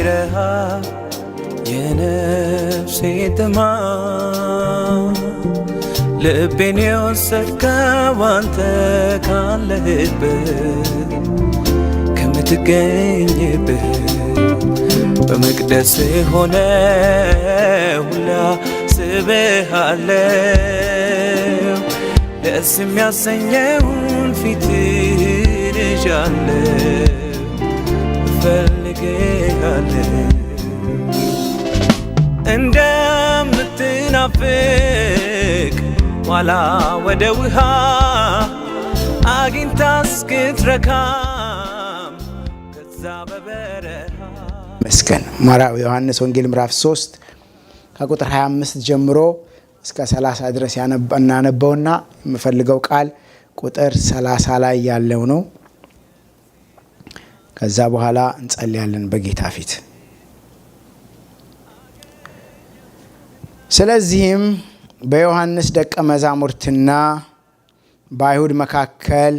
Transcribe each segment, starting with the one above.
ረሃብ የነፍሴ ጥማት ልቤን የወሰድከው አንተ ካለህበት ከምትገኝበት በመቅደስ ሆነ ሁላ ስብሃለው ደስ የሚያሰኘውን ፊትህን ይዣለው እፈልግሃለው እንደምትናፍቅ ዋላ ወደ ውሃ አግኝታ እስክትረካም ከዛ በበረሃ መስገን ማራው ዮሐንስ ወንጌል ምዕራፍ 3 ከቁጥር 25 ጀምሮ እስከ 30 ድረስ ያነበውና የምፈልገው ቃል ቁጥር 30 ላይ ያለው ነው። ከዛ በኋላ እንጸልያለን በጌታ ፊት። ስለዚህም በዮሐንስ ደቀ መዛሙርትና በአይሁድ መካከል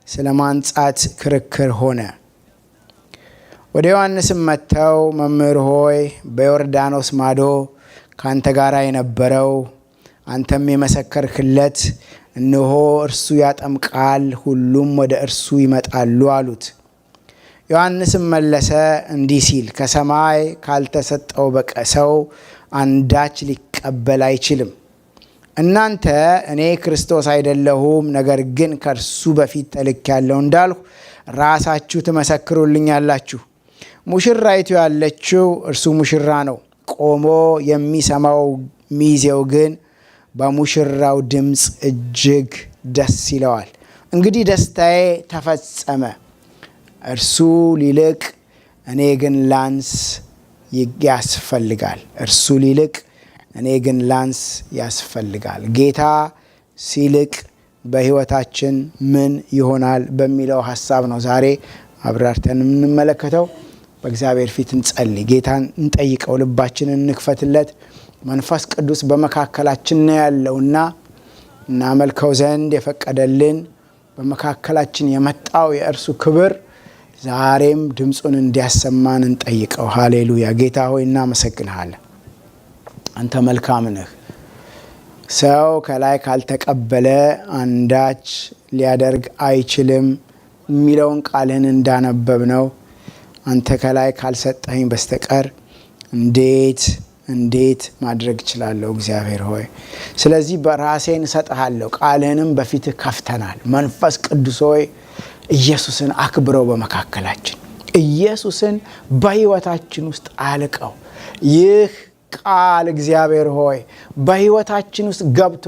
ስለማንጻት ክርክር ሆነ። ወደ ዮሐንስም መጥተው መምህር ሆይ በዮርዳኖስ ማዶ ካንተ ጋር የነበረው አንተም የመሰከርክለት እነሆ እርሱ ያጠምቃል፣ ሁሉም ወደ እርሱ ይመጣሉ አሉት። ዮሐንስም መለሰ እንዲህ ሲል ከሰማይ ካልተሰጠው በቀር ሰው አንዳች ሊቀበል አይችልም። እናንተ እኔ ክርስቶስ አይደለሁም ነገር ግን ከእርሱ በፊት ተልኬአለሁ እንዳልሁ ራሳችሁ ትመሰክሩልኛላችሁ። ሙሽራይቱ ያለችው እርሱ ሙሽራ ነው። ቆሞ የሚሰማው ሚዜው ግን በሙሽራው ድምፅ እጅግ ደስ ይለዋል። እንግዲህ ደስታዬ ተፈጸመ። እርሱ ሊልቅ እኔ ግን ላንስ ያስፈልጋል። እርሱ ሊልቅ እኔ ግን ላንስ ያስፈልጋል። ጌታ ሲልቅ በሕይወታችን ምን ይሆናል በሚለው ሐሳብ ነው ዛሬ አብራርተን የምንመለከተው። በእግዚአብሔር ፊት እንጸልይ፣ ጌታን እንጠይቀው፣ ልባችንን እንክፈትለት። መንፈስ ቅዱስ በመካከላችን ነው ያለውና እናመልከው ዘንድ የፈቀደልን በመካከላችን የመጣው የእርሱ ክብር ዛሬም ድምፁን እንዲያሰማን እንጠይቀው። ሃሌሉያ። ጌታ ሆይ እናመሰግንሃለን። አንተ መልካም ነህ። ሰው ከላይ ካልተቀበለ አንዳች ሊያደርግ አይችልም የሚለውን ቃልህን እንዳነበብ ነው። አንተ ከላይ ካልሰጠኸኝ በስተቀር እንዴት ማድረግ እችላለሁ? እግዚአብሔር ሆይ ስለዚህ በራሴን እሰጥሃለሁ። ቃልህንም በፊትህ ከፍተናል። መንፈስ ቅዱስ ሆይ ኢየሱስን አክብረው በመካከላችን። ኢየሱስን በሕይወታችን ውስጥ አልቀው። ይህ ቃል እግዚአብሔር ሆይ በሕይወታችን ውስጥ ገብቶ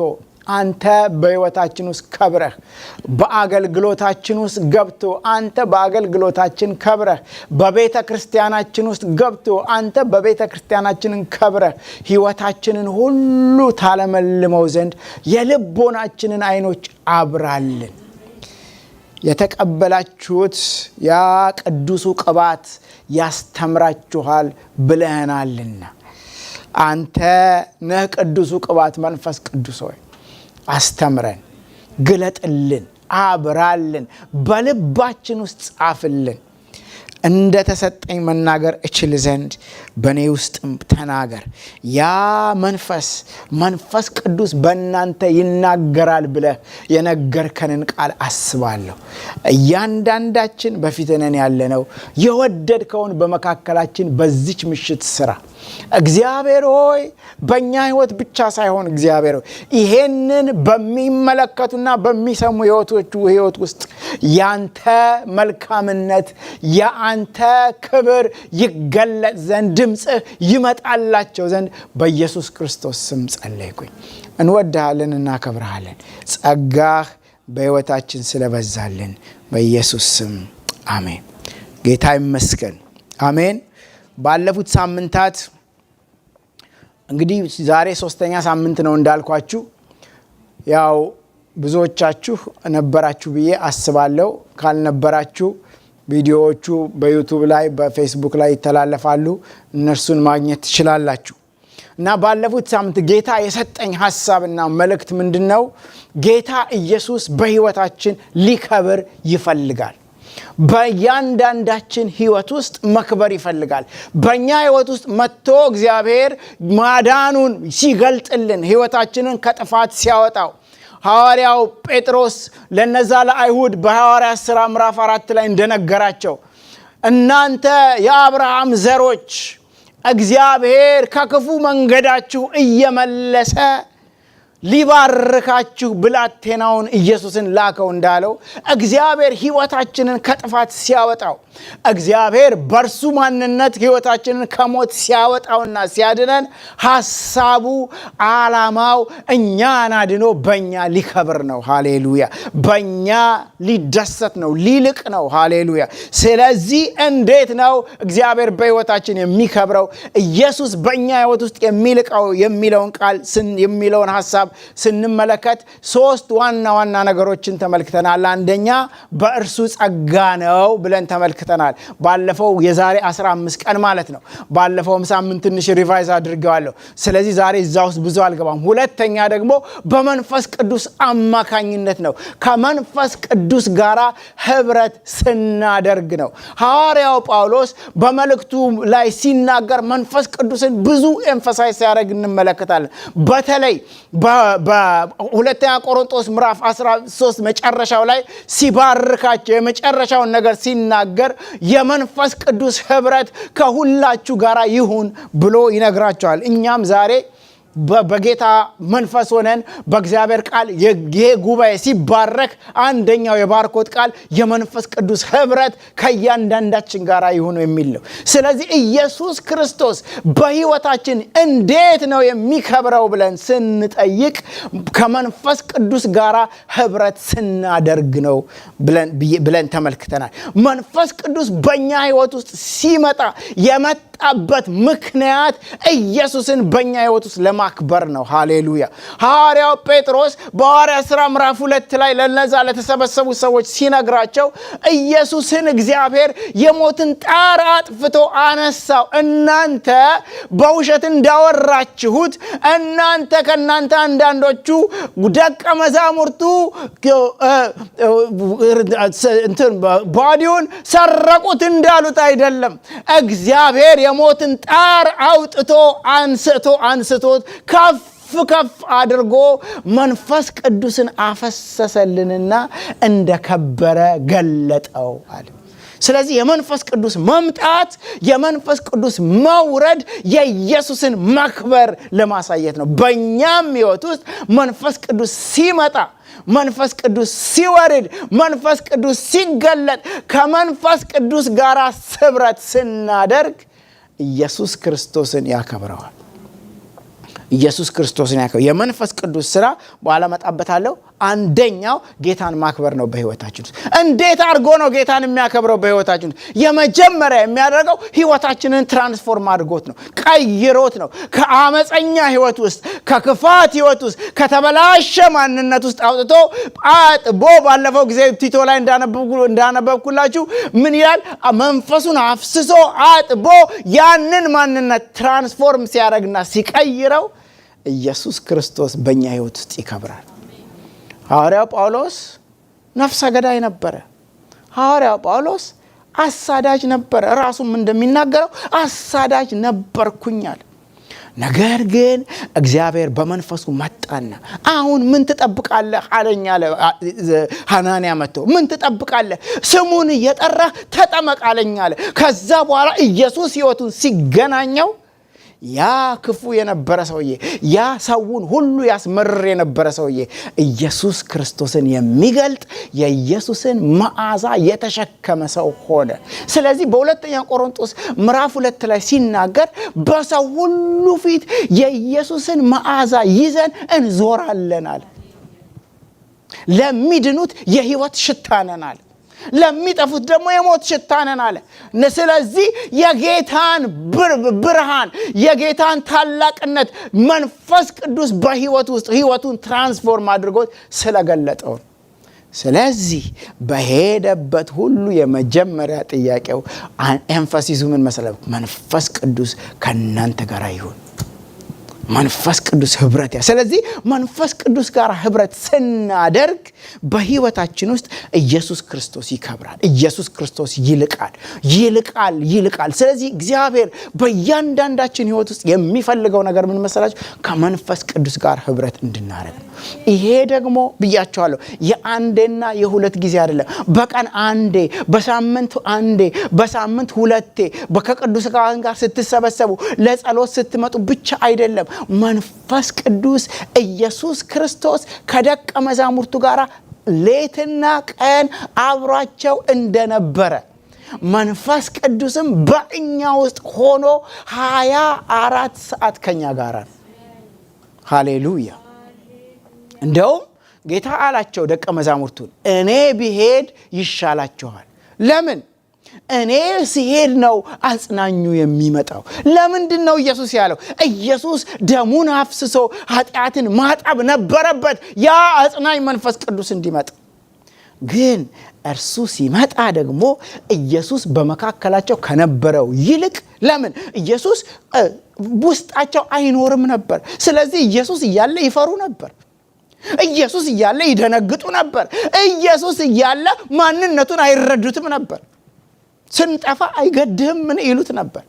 አንተ በሕይወታችን ውስጥ ከብረህ በአገልግሎታችን ውስጥ ገብቶ አንተ በአገልግሎታችን ከብረህ በቤተ ክርስቲያናችን ውስጥ ገብቶ አንተ በቤተ ክርስቲያናችን ከብረህ ሕይወታችንን ሁሉ ታለመልመው ዘንድ የልቦናችንን አይኖች አብራልን። የተቀበላችሁት ያ ቅዱሱ ቅባት ያስተምራችኋል ብለህናልና አንተ ነህ ቅዱሱ ቅባት። መንፈስ ቅዱስ ሆይ አስተምረን፣ ግለጥልን፣ አብራልን፣ በልባችን ውስጥ ጻፍልን። እንደ ተሰጠኝ መናገር እችል ዘንድ በእኔ ውስጥም ተናገር። ያ መንፈስ ቅዱስ በእናንተ ይናገራል ብለህ የነገርከንን ቃል አስባለሁ። እያንዳንዳችን በፊትህ ነን ያለነው። የወደድከውን በመካከላችን በዚች ምሽት ስራ እግዚአብሔር ሆይ በእኛ ሕይወት ብቻ ሳይሆን እግዚአብሔር ሆይ ይሄንን በሚመለከቱና በሚሰሙ ሕይወት ውስጥ ያንተ መልካምነት ያንተ ክብር ይገለጥ ዘንድ ድምጽህ ይመጣላቸው ዘንድ በኢየሱስ ክርስቶስ ስም ጸለይኩኝ። እንወድሃለን፣ እናከብርሃለን። ጸጋህ በሕይወታችን ስለበዛልን በኢየሱስ ስም አሜን። ጌታ ይመስገን። አሜን። ባለፉት ሳምንታት እንግዲህ ዛሬ 3ኛ ሳምንት ነው እንዳልኳችሁ። ያው ብዙዎቻችሁ ነበራችሁ ብዬ አስባለሁ። ካልነበራችሁ ቪዲዮዎቹ በዩቲዩብ ላይ በፌስቡክ ላይ ይተላለፋሉ። እነርሱን ማግኘት ትችላላችሁ። እና ባለፉት ሳምንት ጌታ የሰጠኝ ሐሳብና መልእክት ምንድነው? ጌታ ኢየሱስ በሕይወታችን ሊከብር ይፈልጋል። በእያንዳንዳችን ህይወት ውስጥ መክበር ይፈልጋል። በእኛ ህይወት ውስጥ መጥቶ እግዚአብሔር ማዳኑን ሲገልጥልን ህይወታችንን ከጥፋት ሲያወጣው ሐዋርያው ጴጥሮስ ለነዛ ለአይሁድ በሐዋርያት ሥራ ምዕራፍ 4 ላይ እንደነገራቸው እናንተ የአብርሃም ዘሮች እግዚአብሔር ከክፉ መንገዳችሁ እየመለሰ ሊባርካችሁ ብላቴናውን ኢየሱስን ላከው እንዳለው እግዚአብሔር ህይወታችንን ከጥፋት ሲያወጣው እግዚአብሔር በርሱ ማንነት ህይወታችንን ከሞት ሲያወጣውና ሲያድነን ሐሳቡ ዓላማው እኛን አድኖ በእኛ ሊከብር ነው። ሃሌሉያ! በእኛ ሊደሰት ነው፣ ሊልቅ ነው። ሃሌሉያ! ስለዚህ እንዴት ነው እግዚአብሔር በህይወታችን የሚከብረው? ኢየሱስ በእኛ ህይወት ውስጥ የሚልቀው የሚለውን ቃል የሚለውን ሐሳብ ስንመለከት 3 ዋና ዋና ነገሮችን ተመልክተናል። አንደኛ በእርሱ ጸጋ ነው ብለን ተመልክተናል። ባለፈው የዛሬ 15 ቀን ማለት ነው። ባለፈውም ሳምንት ትንሽ ሪቫይዝ አድርጌዋለሁ። ስለዚህ ዛሬ እዛ ውስጥ ብዙ አልገባም። ሁለተኛ ደግሞ በመንፈስ ቅዱስ አማካኝነት ነው። ከመንፈስ ቅዱስ ጋራ ህብረት ስናደርግ ነው። ሐዋርያው ጳውሎስ በመልእክቱ ላይ ሲናገር መንፈስ ቅዱስን ብዙ ኤምፋሳይዝ ሲያደርግ እንመለከታለን። በተለይ በሁለተኛ ቆሮንቶስ ምዕራፍ 13 መጨረሻው ላይ ሲባርካቸው የመጨረሻውን ነገር ሲናገር የመንፈስ ቅዱስ ህብረት ከሁላችሁ ጋር ይሁን ብሎ ይነግራቸዋል። እኛም ዛሬ በጌታ መንፈስ ሆነን በእግዚአብሔር ቃል ይሄ ጉባኤ ሲባረክ አንደኛው የባርኮት ቃል የመንፈስ ቅዱስ ህብረት ከእያንዳንዳችን ጋር ይሁን የሚል ነው። ስለዚህ ኢየሱስ ክርስቶስ በህይወታችን እንዴት ነው የሚከብረው ብለን ስንጠይቅ ከመንፈስ ቅዱስ ጋር ህብረት ስናደርግ ነው ብለን ተመልክተናል። መንፈስ ቅዱስ በእኛ ህይወት ውስጥ ሲመጣ የመጣበት ምክንያት ኢየሱስን በእኛ ህይወት ውስጥ ለማክበር ነው። ሃሌሉያ! ሐዋርያው ጴጥሮስ በሐዋርያት ሥራ ምዕራፍ 2 ላይ ለነዛ ለተሰበሰቡ ሰዎች ሲነግራቸው ኢየሱስን እግዚአብሔር የሞትን ጣር አጥፍቶ አነሳው። እናንተ በውሸት እንዳወራችሁት እናንተ ከናንተ አንዳንዶቹ ደቀ መዛሙርቱ ባዲውን ሰረቁት እንዳሉት አይደለም። እግዚአብሔር የሞትን ጣር አውጥቶ አንስቶት ከፍ አድርጎ መንፈስ ቅዱስን አፈሰሰልንና እንደከበረ ገለጠው አለ። ስለዚህ የመንፈስ ቅዱስ መምጣት የመንፈስ ቅዱስ መውረድ የኢየሱስን መክበር ለማሳየት ነው። በእኛም ህይወት ውስጥ መንፈስ ቅዱስ ሲመጣ መንፈስ ቅዱስ ሲወርድ መንፈስ ቅዱስ ሲገለጥ ከመንፈስ ቅዱስ ጋር ህብረት ስናደርግ ኢየሱስ ክርስቶስን ያከብረዋል። ኢየሱስ ክርስቶስን ያከብረዋል። የመንፈስ ቅዱስ ሥራ በኋላ መጣበታለሁ። አንደኛው ጌታን ማክበር ነው በህይወታችን ውስጥ። እንዴት አድርጎ ነው ጌታን የሚያከብረው በህይወታችን ውስጥ? የመጀመሪያ የሚያደርገው ህይወታችንን ትራንስፎርም አድርጎት ነው፣ ቀይሮት ነው። ከአመፀኛ ህይወት ውስጥ ከክፋት ህይወት ውስጥ ከተበላሸ ማንነት ውስጥ አውጥቶ አጥቦ ባለፈው ጊዜ ቲቶ ላይ እንዳነበብኩላችሁ ምን ይላል? መንፈሱን አፍስሶ አጥቦ ያንን ማንነት ትራንስፎርም ሲያደርግና ሲቀይረው ኢየሱስ ክርስቶስ በእኛ ህይወት ውስጥ ይከብራል። ሐዋርያው ጳውሎስ ነፍሰ ገዳይ ነበረ። ሐዋርያው ጳውሎስ አሳዳጅ ነበረ። ራሱም እንደሚናገረው አሳዳጅ ነበርኩኛል። ነገር ግን እግዚአብሔር በመንፈሱ መጣና አሁን ምን ትጠብቃለህ አለኝ አለ። ሐናንያ መጥቶ ምን ትጠብቃለህ? ስሙን እየጠራህ ተጠመቅ አለኝ አለ። ከዛ በኋላ ኢየሱስ ህይወቱን ሲገናኘው ያ ክፉ የነበረ ሰውዬ ያ ሰውን ሁሉ ያስመርር የነበረ ሰውዬ ኢየሱስ ክርስቶስን የሚገልጥ የኢየሱስን መዓዛ የተሸከመ ሰው ሆነ። ስለዚህ በሁለተኛ ቆሮንቶስ ምዕራፍ 2 ላይ ሲናገር በሰው ሁሉ ፊት የኢየሱስን መዓዛ ይዘን እንዞራለናል። ለሚድኑት የህይወት ሽታ ነናል፣ ለሚጠፉት ደግሞ የሞት ሽታ ነን አለ። ስለዚህ የጌታን ብርሃን የጌታን ታላቅነት መንፈስ ቅዱስ በህይወት ውስጥ ህይወቱን ትራንስፎርም አድርጎት ስለገለጠው። ስለዚህ በሄደበት ሁሉ የመጀመሪያ ጥያቄው ኤምፋሲሱ ምን መሰለ? መንፈስ ቅዱስ ከናንተ ጋር ይሁን። መንፈስ ቅዱስ ህብረት ስለዚህ መንፈስ ቅዱስ ጋር ህብረት ስናደርግ በህይወታችን ውስጥ ኢየሱስ ክርስቶስ ይከብራል። ኢየሱስ ክርስቶስ ይልቃል። ስለዚህ እግዚአብሔር በእያንዳንዳችን ህይወት ውስጥ የሚፈልገው ነገር ምን መሰላችሁ? ከመንፈስ ቅዱስ ጋር ህብረት እንድናደርግ ነው። ይሄ ደግሞ ብያቸዋለሁ የአንዴና የሁለት ጊዜ አይደለም። በቀን አንዴ፣ በሳምንት አንዴ፣ በሳምንት ሁለቴ ከቅዱሳን ጋር ስትሰበሰቡ ለጸሎት ስትመጡ ብቻ አይደለም። መንፈስ ቅዱስ ኢየሱስ ክርስቶስ ከደቀ መዛሙርቱ ጋር ሌትና ቀን አብሯቸው እንደነበረ መንፈስ ቅዱስም በእኛ ውስጥ ሆኖ 24 ሰዓት ከኛ ጋር ነው። ሃሌሉያ። እንደውም ጌታ አላቸው ደቀ መዛሙርቱን እኔ ብሄድ ይሻላችኋል። ለምን? እኔ ሲሄድ ነው አጽናኙ የሚመጣው። ለምንድን ነው ኢየሱስ ያለው? ኢየሱስ ደሙን አፍስሶ ኃጢአትን ማጠብ ነበረበት ያ አጽናኝ መንፈስ ቅዱስ እንዲመጣ። ግን እርሱ ሲመጣ ደግሞ ኢየሱስ በመካከላቸው ከነበረው ይልቅ ለምን? ኢየሱስ ውስጣቸው አይኖርም ነበር። ስለዚህ ኢየሱስ እያለ ይፈሩ ነበር። ኢየሱስ እያለ ይደነግጡ ነበር። ኢየሱስ እያለ ማንነቱን አይረዱትም ነበር። ስንጠፋ አይገድህም ምን ይሉት ነበር።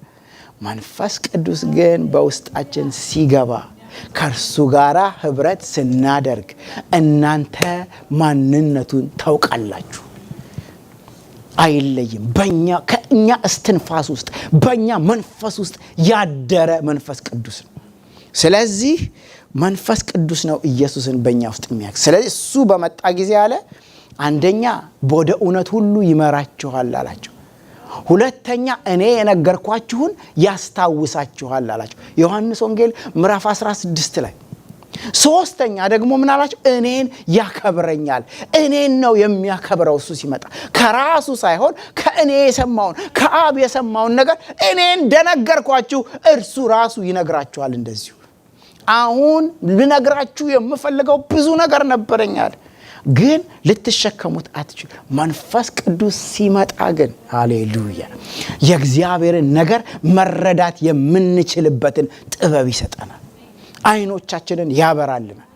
መንፈስ ቅዱስ ግን በውስጣችን ሲገባ ከእርሱ ጋር ህብረት ስናደርግ እናንተ ማንነቱን ታውቃላችሁ። አይለይም። ከእኛ እስትንፋስ ውስጥ በእኛ መንፈስ ውስጥ ያደረ መንፈስ ቅዱስ ነው። ስለዚህ መንፈስ ቅዱስ ነው ኢየሱስን በእኛ ውስጥ የሚያክ። ስለዚህ እሱ በመጣ ጊዜ አለ አንደኛ ወደ እውነት ሁሉ ይመራችኋል አላቸው። ሁለተኛ እኔ የነገርኳችሁን ያስታውሳችኋል አላቸው ዮሐንስ ወንጌል ምዕራፍ 16 ላይ። ሶስተኛ ደግሞ ምን አላቸው? እኔን ያከብረኛል። እኔን ነው የሚያከብረው እሱ ሲመጣ። ከራሱ ሳይሆን ከእኔ የሰማውን ከአብ የሰማውን ነገር እኔ እንደነገርኳችሁ እርሱ ራሱ ይነግራችኋል። እንደዚሁ አሁን ልነግራችሁ የምፈልገው ብዙ ነገር ነበረኛል ግን ልትሸከሙት አትችሉ። መንፈስ ቅዱስ ሲመጣ ግን ሃሌሉያ የእግዚአብሔርን ነገር መረዳት የምንችልበትን ጥበብ ይሰጠናል። አይኖቻችንን ያበራልናል።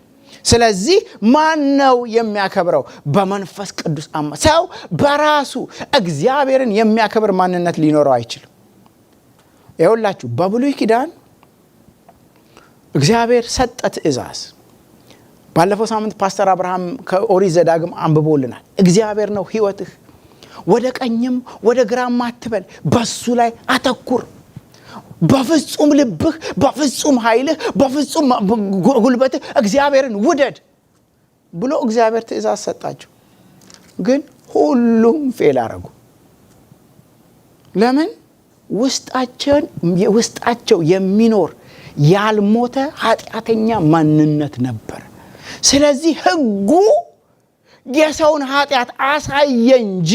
ስለዚህ ማን ነው የሚያከብረው? በመንፈስ ቅዱስ ሰው በራሱ እግዚአብሔርን የሚያከብር ማንነት ሊኖረው አይችልም። ይኸውላችሁ በብሉይ ኪዳን እግዚአብሔር ሰጠ ትእዛዝ። ባለፈው ሳምንት ፓስተር አብርሃም ከኦሪት ዘዳግም አንብቦልናል። እግዚአብሔር ነው ህይወትህ፣ ወደ ቀኝም ወደ ግራም አትበል፣ በሱ ላይ አተኩር፣ በፍጹም ልብህ፣ በፍጹም ኃይልህ፣ በፍጹም ጉልበትህ እግዚአብሔርን ውደድ ብሎ እግዚአብሔር ትእዛዝ ሰጣቸው። ግን ሁሉም ፌል አረጉ። ለምን? ውስጣቸው የሚኖር ያልሞተ ኃጢአተኛ ማንነት ነበር። ስለዚህ ህጉ የሰውን ኃጢአት አሳየ እንጂ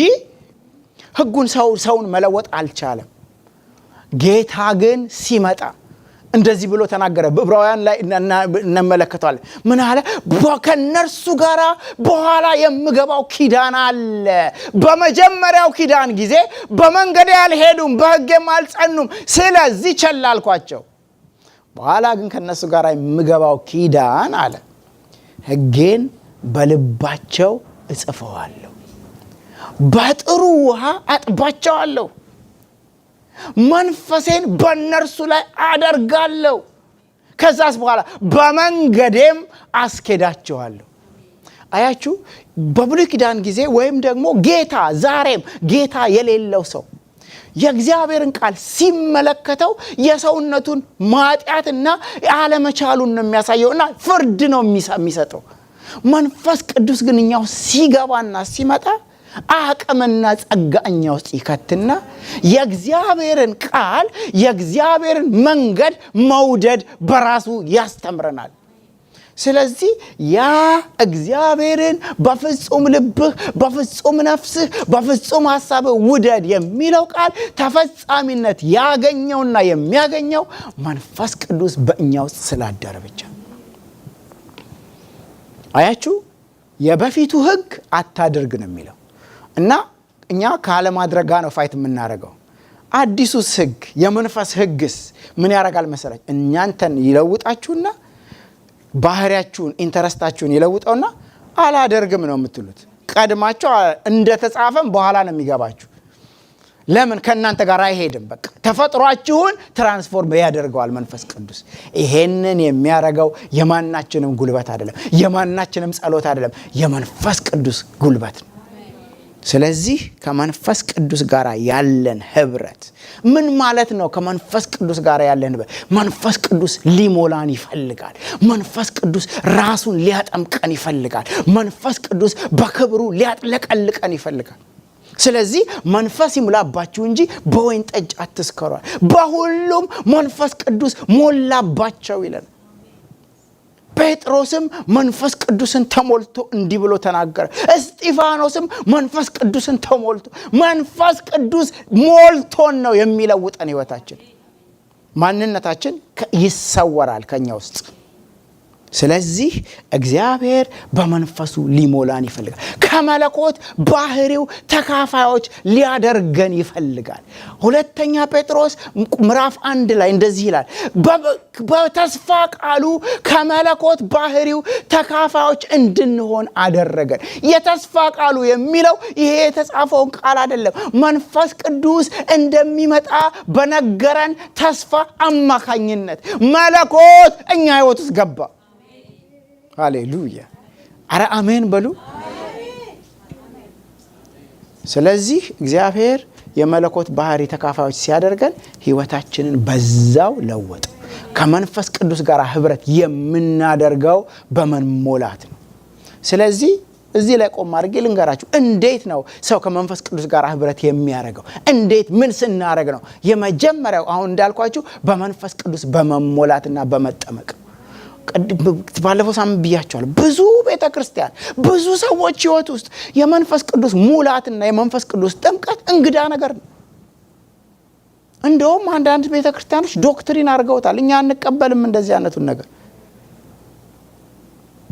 ህጉን ሰውን መለወጥ አልቻለም። ጌታ ግን ሲመጣ እንደዚህ ብሎ ተናገረ። በዕብራውያን ላይ እንመለከታለን። ምን አለ? ከነርሱ ጋር በኋላ የምገባው ኪዳን አለ። በመጀመሪያው ኪዳን ጊዜ በመንገዴ አልሄዱም፣ በህጌም አልጸኑም፣ ስለዚህ ቸል አልኳቸው። በኋላ ግን ከነሱ ጋር የምገባው ኪዳን አለ ህጌን በልባቸው እጽፈዋለሁ፣ በጥሩ ውሃ አጥባቸዋለሁ፣ መንፈሴን በእነርሱ ላይ አደርጋለሁ፣ ከዛስ በኋላ በመንገዴም አስኬዳቸዋለሁ። አያችሁ፣ በብሉይ ኪዳን ጊዜ ወይም ደግሞ ጌታ ዛሬም ጌታ የሌለው ሰው የእግዚአብሔርን ቃል ሲመለከተው የሰውነቱን ማጥያትና አለመቻሉን ነው የሚያሳየውና ፍርድ ነው የሚሰጠው። መንፈስ ቅዱስ ግን እኛው ሲገባና ሲመጣ አቅምና ጸጋ እኛ ውስጥ ይከትና የእግዚአብሔርን ቃል የእግዚአብሔርን መንገድ መውደድ በራሱ ያስተምረናል። ስለዚህ ያ እግዚአብሔርን በፍጹም ልብህ፣ በፍጹም ነፍስህ፣ በፍጹም ሐሳብህ ውደድ የሚለው ቃል ተፈጻሚነት ያገኘውና የሚያገኘው መንፈስ ቅዱስ በእኛ ውስጥ ስላደረ ብቻ። አያችሁ፣ የበፊቱ ህግ አታድርግ ነው የሚለው እና እኛ ካለማድረግ ጋር ነው ፋይት የምናደርገው። አዲሱስ ህግ የመንፈስ ህግስ ምን ያደርጋል መሰላችሁ? እናንተን ይለውጣችሁና ባህሪያችሁን ኢንተረስታችሁን ይለውጠውና አላደርግም ነው የምትሉት። ቀድማችሁ እንደተጻፈም በኋላ ነው የሚገባችሁ። ለምን? ከእናንተ ጋር አይሄድም። በቃ ተፈጥሯችሁን ትራንስፎርም ያደርገዋል መንፈስ ቅዱስ። ይሄንን የሚያደርገው የማናችንም ጉልበት አይደለም፣ የማናችንም ጸሎት አይደለም፣ የመንፈስ ቅዱስ ጉልበት ነው። ስለዚህ ከመንፈስ ቅዱስ ጋር ያለን ህብረት ምን ማለት ነው? ከመንፈስ ቅዱስ ጋር ያለን ህብረት መንፈስ ቅዱስ ሊሞላን ይፈልጋል። መንፈስ ቅዱስ ራሱን ሊያጠምቀን ይፈልጋል። መንፈስ ቅዱስ በክብሩ ሊያጥለቀልቀን ይፈልጋል። ስለዚህ መንፈስ ይሙላባችሁ እንጂ በወይን ጠጅ አትስከሩ፣ በሁሉም መንፈስ ቅዱስ ሞላባቸው ይላል። ጴጥሮስም መንፈስ ቅዱስን ተሞልቶ እንዲህ ብሎ ተናገረ። እስጢፋኖስም መንፈስ ቅዱስን ተሞልቶ መንፈስ ቅዱስ ሞልቶን ነው የሚለውጠን። ህይወታችን ማንነታችን ይሰወራል ከኛ ውስጥ። ስለዚህ እግዚአብሔር በመንፈሱ ሊሞላን ይፈልጋል። ከመለኮት ባህሪው ተካፋዮች ሊያደርገን ይፈልጋል። ሁለተኛ ጴጥሮስ ምዕራፍ 1 ላይ እንደዚህ ይላል፣ በተስፋ ቃሉ ከመለኮት ባህሪው ተካፋዮች እንድንሆን አደረገን። የተስፋ ቃሉ የሚለው ይሄ የተጻፈውን ቃል አይደለም። መንፈስ ቅዱስ እንደሚመጣ በነገረን ተስፋ አማካኝነት መለኮት እኛ ህይወት ውስጥ ገባ። ሃሌሉያ! አረ አሜን በሉ። ስለዚህ እግዚአብሔር የመለኮት ባህሪ ተካፋዮች ሲያደርገን ህይወታችንን በዛው ለወጠ። ከመንፈስ ቅዱስ ጋር ህብረት የምናደርገው በመሞላት ነው። ስለዚህ እዚህ ላይ ቆም አድርጌ ልንገራችሁ፣ እንዴት ነው ሰው ከመንፈስ ቅዱስ ጋር ህብረት የሚያደርገው? እንዴት ምን ስናደርግ ነው? የመጀመሪያው አሁን እንዳልኳችሁ በመንፈስ ቅዱስ በመሞላትና በመጠመቅ። ባለፈው ሳምንት ብያቸዋለሁ። ብዙ ቤተክርስቲያን ብዙ ሰዎች ህይወት ውስጥ የመንፈስ ቅዱስ ሙላትና የመንፈስ ቅዱስ ጥምቀት እንግዳ ነገር ነው። እንደውም አንዳንድ ቤተክርስቲያኖች ዶክትሪን አድርገውታል። እኛ አንቀበልም እንደዚህ አይነቱን ነገር።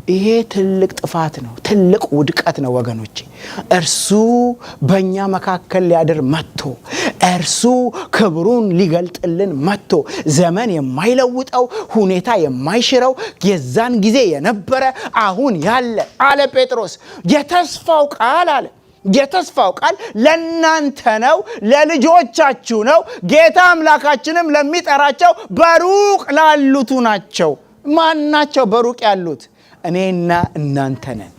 ይሄ ትልቅ ጥፋት ነው፣ ትልቅ ውድቀት ነው ወገኖቼ። እርሱ በእኛ መካከል ሊያድር መጥቶ እርሱ ክብሩን ሊገልጥልን መጥቶ ዘመን የማይለውጠው ሁኔታ የማይሽረው የዛን ጊዜ የነበረ አሁን ያለ አለ ጴጥሮስ። የተስፋው ቃል አለ የተስፋው ቃል ለእናንተ ነው፣ ለልጆቻችሁ ነው። ጌታ አምላካችንም ለሚጠራቸው በሩቅ ላሉቱ ናቸው። ማን ናቸው በሩቅ ያሉት? እኔና እናንተ ነን።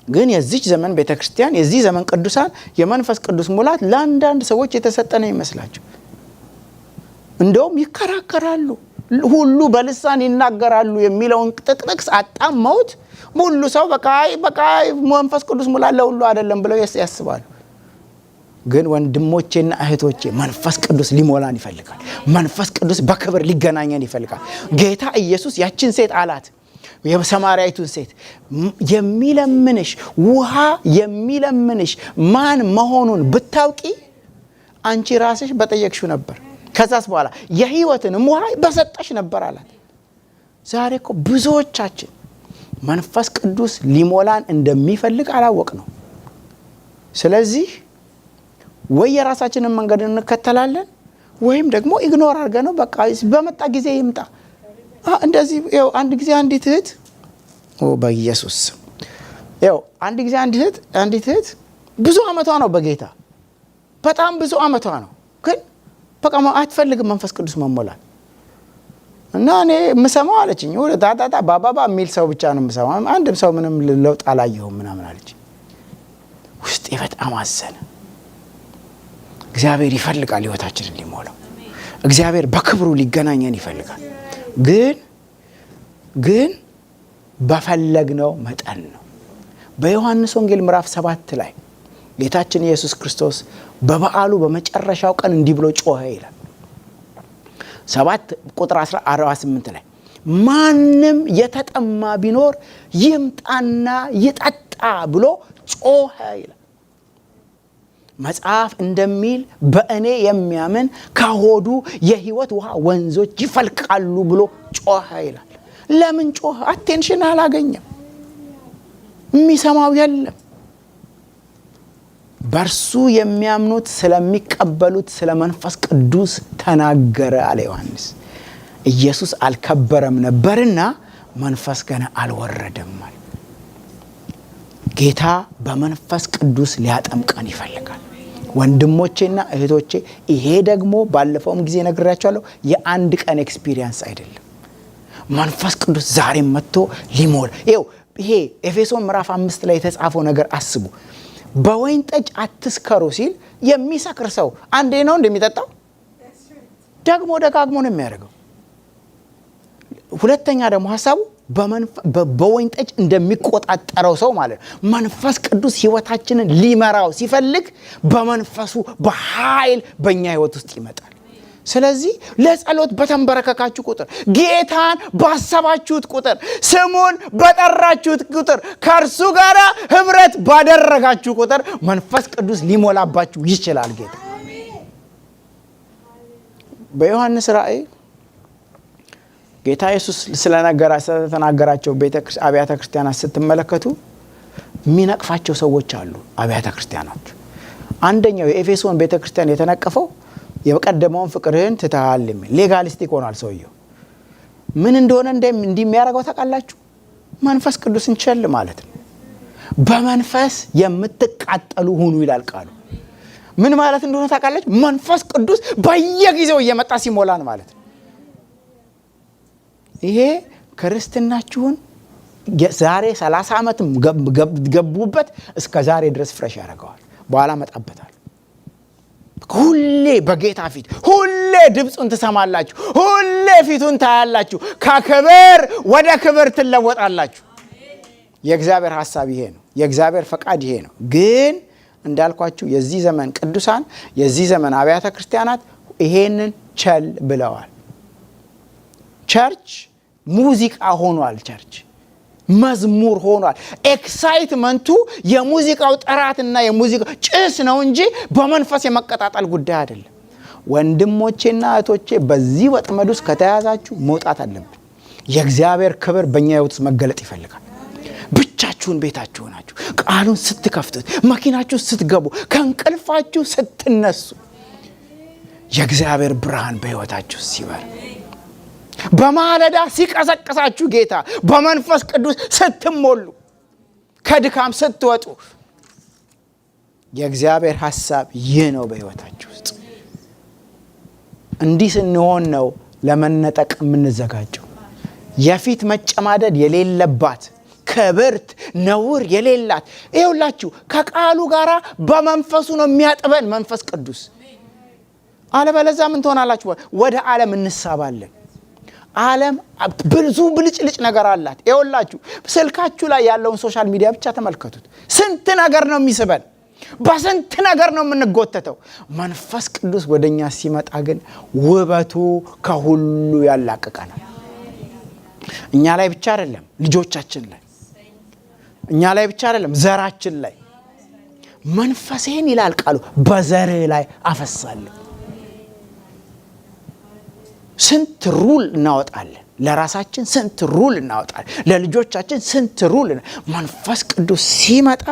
ግን የዚህ ዘመን ቤተክርስቲያን የዚህ ዘመን ቅዱሳን የመንፈስ ቅዱስ ሙላት ለአንዳንድ ሰዎች የተሰጠ ነው ይመስላቸው። እንደውም ይከራከራሉ፣ ሁሉ በልሳን ይናገራሉ የሚለውን ጥቅስ አጣመውት ሁሉ ሰው በቃ መንፈስ ቅዱስ ሙላት ለሁሉ አይደለም ብለው ያስባሉ። ግን ወንድሞቼና እህቶቼ መንፈስ ቅዱስ ሊሞላን ይፈልጋል። መንፈስ ቅዱስ በክብር ሊገናኘን ይፈልጋል። ጌታ ኢየሱስ ያችን ሴት አላት፣ የሰማርያይቱን ሴት የሚለምንሽ ውሃ የሚለምንሽ ማን መሆኑን ብታውቂ አንቺ ራስሽ በጠየቅሽው ነበር፣ ከዛስ በኋላ የሕይወትንም ውሃ በሰጠሽ ነበር አላት። ዛሬ እኮ ብዙዎቻችን መንፈስ ቅዱስ ሊሞላን እንደሚፈልግ አላወቅ ነው። ስለዚህ ወይ የራሳችንን መንገድ እንከተላለን ወይም ደግሞ ኢግኖር አድርገን ነው በቃ በመጣ ጊዜ ይምጣ። እንደዚህ ያው አንድ ጊዜ አንዲት እህት በኢየሱስ ያው አንድ ጊዜ አንዲት እህት ብዙ አመቷ ነው በጌታ በጣም ብዙ አመቷ ነው፣ ግን በቃ አትፈልግም መንፈስ ቅዱስ መሞላት። እና እኔ የምሰማው አለችኝ ዳዳዳ ባባባ የሚል ሰው ብቻ ነው የምሰማው፣ አንድም ሰው ምንም ለውጥ አላየሁም ምናምን አለች። ውስጤ በጣም አዘነ። እግዚአብሔር ይፈልጋል ህይወታችንን ሊሞላው። እግዚአብሔር በክብሩ ሊገናኘን ይፈልጋል። ግን በፈለግነው መጠን ነው። በዮሐንስ ወንጌል ምዕራፍ 7 ላይ ጌታችን ኢየሱስ ክርስቶስ በበዓሉ በመጨረሻው ቀን እንዲህ ብሎ ጮኸ ይላል። 7 ቁጥር 48 ላይ ማንም የተጠማ ቢኖር ይምጣና ይጠጣ ብሎ ጮኸ ይላል። መጽሐፍ እንደሚል በእኔ የሚያምን ከሆዱ የህይወት ውሃ ወንዞች ይፈልቃሉ ብሎ ጮኸ ይላል። ለምን ጮኸ? አቴንሽን አላገኘም፣ የሚሰማው የለም። በእርሱ የሚያምኑት ስለሚቀበሉት ስለ መንፈስ ቅዱስ ተናገረ አለ ዮሐንስ። ኢየሱስ አልከበረም ነበርና መንፈስ ገና አልወረደም ማለት። ጌታ በመንፈስ ቅዱስ ሊያጠምቀን ይፈልጋል። ወንድሞቼና እህቶቼ ይሄ ደግሞ ባለፈውም ጊዜ ነግሬያችኋለሁ፣ የአንድ ቀን ኤክስፒሪየንስ አይደለም። መንፈስ ቅዱስ ዛሬም መጥቶ ሊሞላ ይሄ ኤፌሶን ምዕራፍ 5 ላይ የተጻፈው ነገር አስቡ። በወይን ጠጅ አትስከሩ ሲል የሚሰክር ሰው አንዴ ነው እንደሚጠጣው? ደግሞ ደጋግሞ ነው የሚያደርገው። ሁለተኛ ደግሞ ሐሳቡ በወይን ጠጅ እንደሚቆጣጠረው ሰው ማለት ነው። መንፈስ ቅዱስ ህይወታችንን ሊመራው ሲፈልግ በመንፈሱ በኃይል በእኛ ህይወት ውስጥ ይመጣል። ስለዚህ ለጸሎት በተንበረከካችሁ ቁጥር፣ ጌታን ባሰባችሁት ቁጥር፣ ስሙን በጠራችሁት ቁጥር፣ ከእርሱ ጋር ህብረት ባደረጋችሁ ቁጥር መንፈስ ቅዱስ ሊሞላባችሁ ይችላል ጌታ። በዮሐንስ ራእይ ጌታ ኢየሱስ ስለተናገራቸው አብያተ ክርስቲያናት ስትመለከቱ የሚነቅፋቸው ሰዎች አሉ። አብያተ ክርስቲያናት አንደኛው የኤፌሶን ቤተክርስቲያን የተነቀፈው የቀደመውን ፍቅርህን ትተሃል የሚል ሌጋሊስቲክ ሆኗል ሰውየው። ምን እንደሆነ እንደሚያደርገው ታውቃላችሁ? መንፈስ ቅዱስን ቸል ማለት ነው። በመንፈስ የምትቃጠሉ ሁኑ ይላል ቃሉ። ምን ማለት እንደሆነ ታውቃላችሁ? መንፈስ ቅዱስ በየጊዜው እየመጣ ሲሞላን ማለት ነው። ይሄ ክርስትናችሁን ዛሬ 30 ዓመትም ገቡበት እስከ ዛሬ ድረስ ፍሬሽ ያደርገዋል። በኋላ መጣበታል። ሁሌ በጌታ ፊት ሁሌ ድምጹን ትሰማላችሁ፣ ሁሌ ፊቱን ታያላችሁ፣ ከክብር ወደ ክብር ትለወጣላችሁ። የእግዚአብሔር ሐሳብ ይሄ ነው። የእግዚአብሔር ፈቃድ ይሄ ነው። ግን እንዳልኳችሁ የዚህ ዘመን ቅዱሳን፣ የዚህ ዘመን አብያተ ክርስቲያናት ይሄንን ቸል ብለዋል። ቸርች ሙዚቃ ሆኗል። ቸርች መዝሙር ሆኗል። ኤክሳይትመንቱ የሙዚቃው ጥራትና የሙዚቃው ጭስ ነው እንጂ በመንፈስ የመቀጣጣል ጉዳይ አይደለም። ወንድሞቼና እህቶቼ በዚህ ወጥመድ ውስጥ ከተያዛችሁ መውጣት አለብን። የእግዚአብሔር ክብር በእኛ ህይወት ውስጥ መገለጥ ይፈልጋል። ብቻችሁን ቤታችሁ ናችሁ፣ ቃሉን ስትከፍቱት፣ መኪናችሁ ስትገቡ፣ ከእንቅልፋችሁ ስትነሱ የእግዚአብሔር ብርሃን በህይወታችሁ ሲበር፣ በማለዳ ሲቀሰቅሳችሁ ጌታ በመንፈስ ቅዱስ ስትሞሉ፣ ከድካም ስትወጡ የእግዚአብሔር ሐሳብ ይህ ነው በህይወታችሁ ውስጥ። እንዲህ ስንሆን ነው ለመነጠቅ የምንዘጋጀው። የፊት መጨማደድ የሌለባት ክብርት ነውር የሌላት ይኸውላችሁ ከቃሉ ጋራ በመንፈሱ ነው የሚያጥበን መንፈስ ቅዱስ። አለበለዚያ ምን ትሆናላችሁ? ወደ ዓለም እንሳባለን። ዓለም ብዙ ብልጭልጭ ነገር አላት። ይኸውላችሁ ስልካችሁ ላይ ያለውን ሶሻል ሚዲያ ብቻ ተመልከቱት። ስንት ነገር ነው የሚስበን፣ በስንት ነገር ነው የምንጎተተው። መንፈስ ቅዱስ ወደኛ ሲመጣ ግን ውበቱ ከሁሉ ያላቅቀናል። እኛ ላይ ብቻ አይደለም፣ ልጆቻችን ላይ፣ እኛ ላይ ብቻ አይደለም፣ ዘራችን ላይ። መንፈሴን ይላል ቃሉ በዘርህ ላይ አፈሳለሁ። ስንት ሩል እናወጣለን ለራሳችን፣ ስንት ሩል እናወጣለን ለልጆቻችን፣ ስንት ሩል። መንፈስ ቅዱስ ሲመጣ